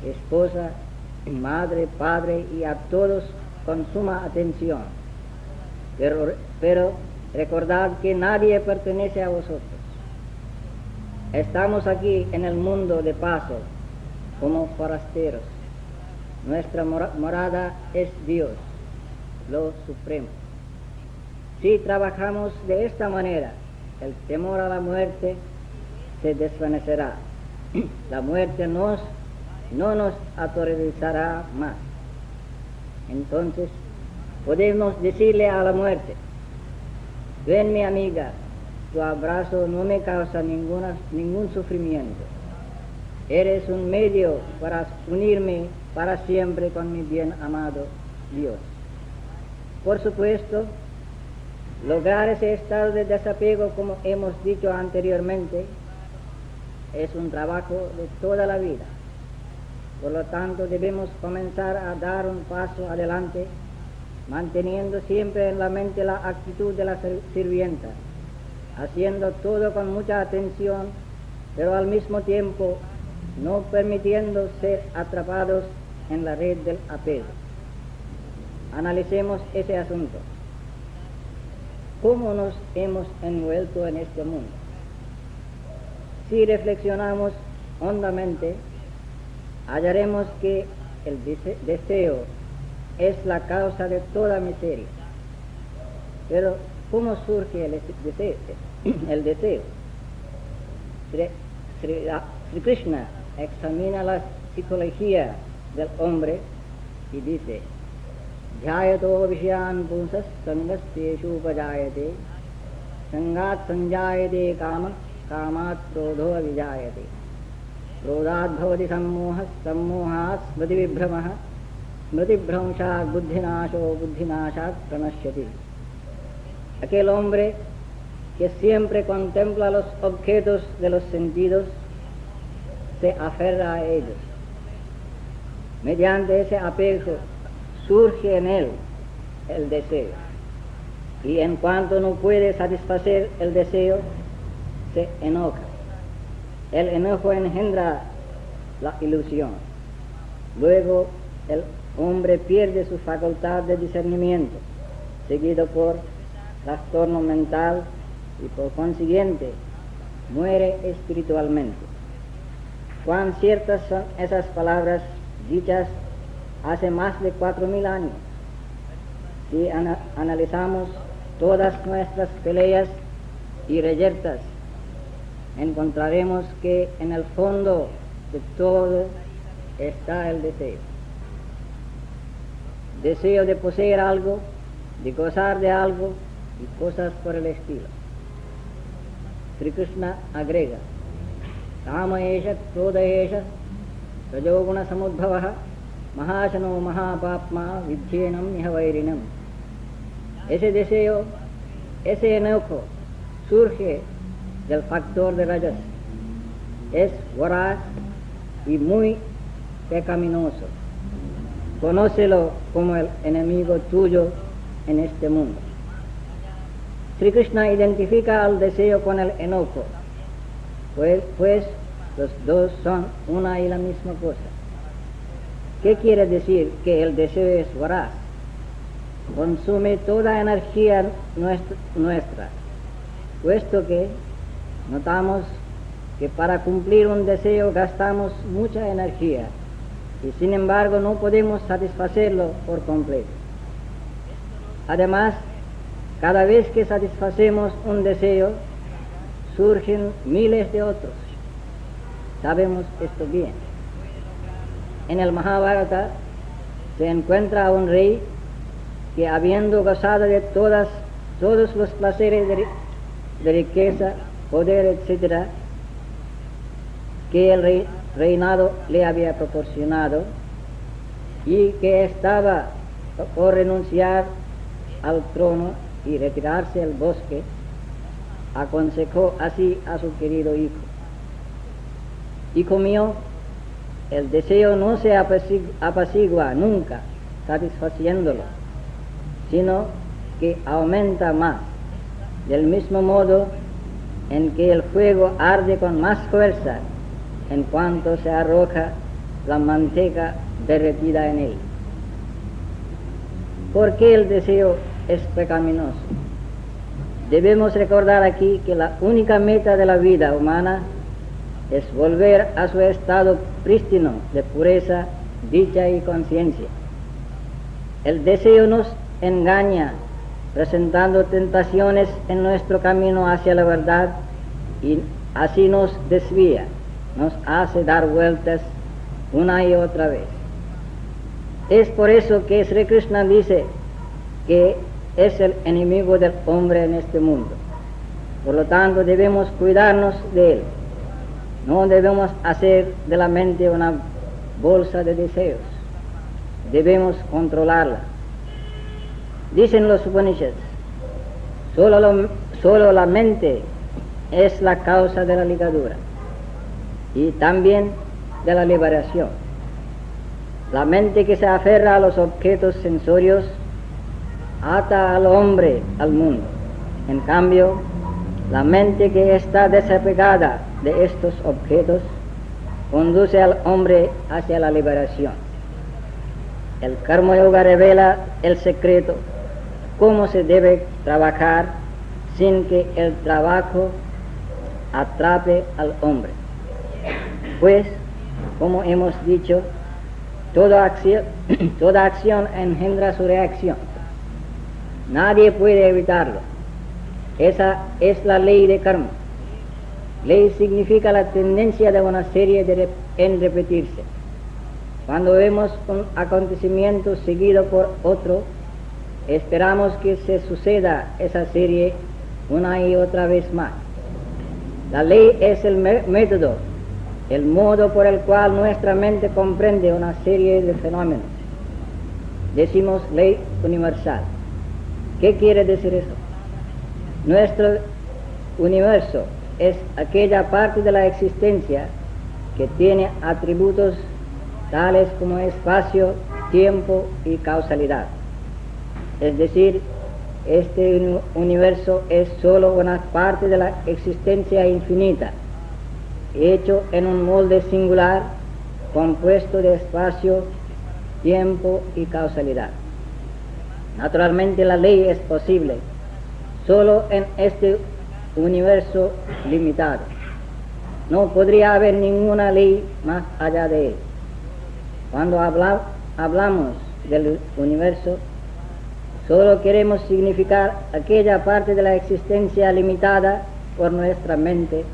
S2: esposa, madre, padre y a todos con suma atención. Pero recordad que nadie pertenece a vosotros. Estamos aquí en el mundo de paso como forasteros. Nuestra morada es Dios, lo supremo. Si trabajamos de esta manera, el temor a la muerte se desvanecerá. La muerte no nos aterrorizará más. Entonces podemos decirle a la muerte: ven, mi amiga, tu abrazo no me causa ningún sufrimiento. Eres un medio para unirme para siempre con mi bien amado Dios. Por supuesto, lograr ese estado de desapego, como hemos dicho anteriormente, es un trabajo de toda la vida. Por lo tanto, debemos comenzar a dar un paso adelante, manteniendo siempre en la mente la actitud de la sirvienta, haciendo todo con mucha atención, pero al mismo tiempo no permitiendo ser atrapados en la red del apego. Analicemos ese asunto. ¿Cómo nos hemos envuelto en este mundo? Si reflexionamos hondamente, hallaremos que el deseo es la causa de toda miseria. Pero, ¿cómo surge el deseo? Sri Krishna examina la psicología del hombre y dice: Dhyayato vishayan punsas sangastyeshu upajayate sangat sanjayate kama kamat krodho avijayate krodhat bhavati sammohas sammohat smriti vibhramah smriti bhramshat buddhinasho buddhinashat pranashyati. Aquel hombre que siempre contempla los objetos de los sentidos se aferra a ellos. Mediante ese apego surge en él el deseo, y en cuanto no puede satisfacer el deseo, se enoja. El enojo engendra la ilusión. Luego el hombre pierde su facultad de discernimiento, seguido por trastorno mental, y por consiguiente muere espiritualmente. Cuán ciertas son esas palabras dichas hace más de 4000 años. Si analizamos todas nuestras peleas y reyertas, encontraremos que en el fondo de todo está el deseo. Deseo de poseer algo, de gozar de algo y cosas por el estilo. Sri Krishna agrega: Kama esha, Krodha esha, Rajoguna samudbhavaha, Mahashano mahapapma, Vidyenam nihavairinam. Ese deseo, ese enojo, surge del factor de Rajas. Es voraz y muy pecaminoso. Conócelo como el enemigo tuyo en este mundo. Sri Krishna identifica al deseo con el enojo, pues los dos son una y la misma cosa. ¿Qué quiere decir? Que el deseo es voraz, consume toda energía nuestra, puesto que notamos que para cumplir un deseo gastamos mucha energía y sin embargo no podemos satisfacerlo por completo. Además, cada vez que satisfacemos un deseo, surgen miles de otros. Sabemos esto bien. En el Mahabharata se encuentra un rey que, habiendo gozado de todos los placeres de riqueza, poder, etc., que el reinado le había proporcionado, y que estaba por renunciar al trono y retirarse al bosque, aconsejó así a su querido hijo: hijo mío, el deseo no se apacigua nunca satisfaciéndolo, sino que aumenta más, del mismo modo en que el fuego arde con más fuerza en cuanto se arroja la manteca derretida en él. ¿Por qué el deseo es pecaminoso? Debemos recordar aquí que la única meta de la vida humana es volver a su estado prístino de pureza, dicha y conciencia. El deseo nos engaña, presentando tentaciones en nuestro camino hacia la verdad, y así nos desvía, nos hace dar vueltas una y otra vez. Es por eso que Sri Krishna dice que es el enemigo del hombre en este mundo. Por lo tanto, debemos cuidarnos de él. No debemos hacer de la mente una bolsa de deseos. Debemos controlarla. Dicen los Upanishads, solo la mente es la causa de la ligadura y también de la liberación. La mente que se aferra a los objetos sensorios ata al hombre al mundo. En cambio, la mente que está desapegada de estos objetos conduce al hombre hacia la liberación. El Karma Yoga revela el secreto, cómo se debe trabajar sin que el trabajo atrape al hombre. Pues, como hemos dicho, toda acción engendra su reacción. Nadie puede evitarlo. Esa es la ley de karma. Ley significa la tendencia de una serie en repetirse. Cuando vemos un acontecimiento seguido por otro, esperamos que se suceda esa serie una y otra vez más. La ley es el método, el modo por el cual nuestra mente comprende una serie de fenómenos. Decimos ley universal. ¿Qué quiere decir eso? Nuestro universo es aquella parte de la existencia que tiene atributos tales como espacio, tiempo y causalidad. Es decir, este universo es sólo una parte de la existencia infinita, hecho en un molde singular, compuesto de espacio, tiempo y causalidad. Naturalmente la ley es posible solo en este universo limitado. No podría haber ninguna ley más allá de él. Cuando hablamos del universo, solo queremos significar aquella parte de la existencia limitada por nuestra mente,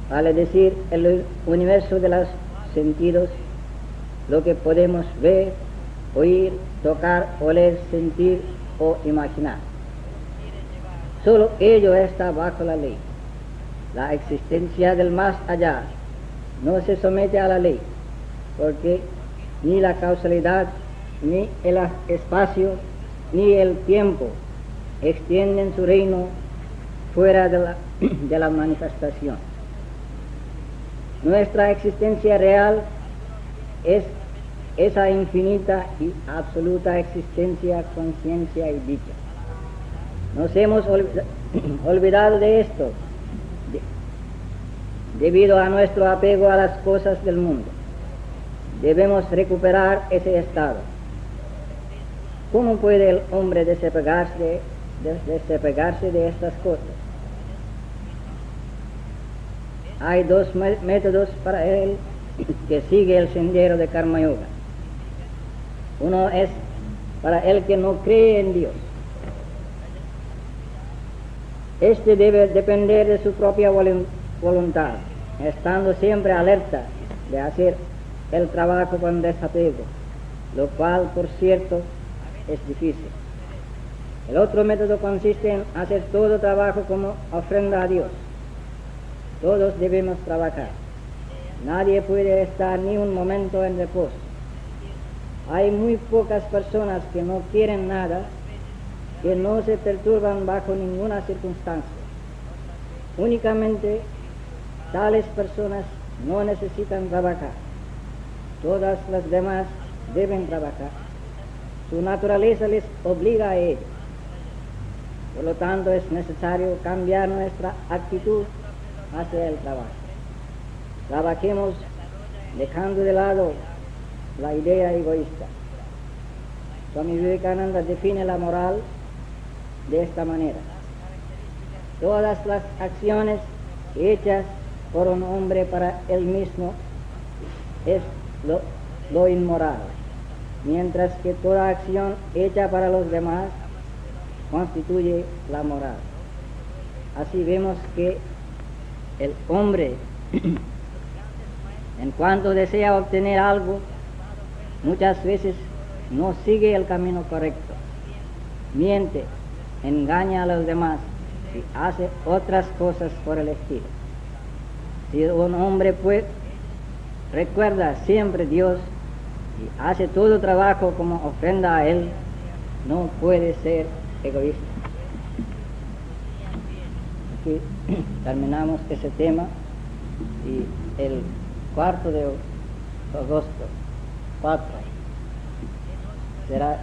S2: vale decir, el universo de los sentidos, lo que podemos ver, oír, tocar, oler, sentir o imaginar. Solo ello está bajo la ley. La existencia del más allá no se somete a la ley, porque ni la causalidad, ni el espacio, ni el tiempo extienden su reino fuera de la manifestación. Nuestra existencia real es esa infinita y absoluta existencia, conciencia y dicha. Nos hemos olvidado de esto debido a nuestro apego a las cosas del mundo. Debemos recuperar ese estado. ¿Cómo puede el hombre desapegarse de estas cosas? Hay dos métodos para él que sigue el sendero de Karma Yoga. Uno es para el que no cree en Dios. Este debe depender de su propia voluntad, estando siempre alerta de hacer el trabajo con desapego, lo cual, por cierto, es difícil. El otro método consiste en hacer todo trabajo como ofrenda a Dios. Todos debemos trabajar. Nadie puede estar ni un momento en reposo. Hay muy pocas personas que no quieren nada, que no se perturban bajo ninguna circunstancia. Únicamente tales personas no necesitan trabajar. Todas las demás deben trabajar. Su naturaleza les obliga a ello. Por lo tanto, es necesario cambiar nuestra actitud hacia el trabajo. Trabajemos dejando de lado la idea egoísta. Swami Vivekananda define la moral de esta manera: todas las acciones hechas por un hombre para él mismo es lo inmoral, mientras que toda acción hecha para los demás constituye la moral. Así vemos que el hombre, en cuanto desea obtener algo, muchas veces no sigue el camino correcto, miente, engaña a los demás y hace otras cosas por el estilo. Si un hombre recuerda siempre a Dios y hace todo trabajo como ofrenda a Él, no puede ser egoísta. Aquí terminamos ese tema y el 4 de agosto, 4, será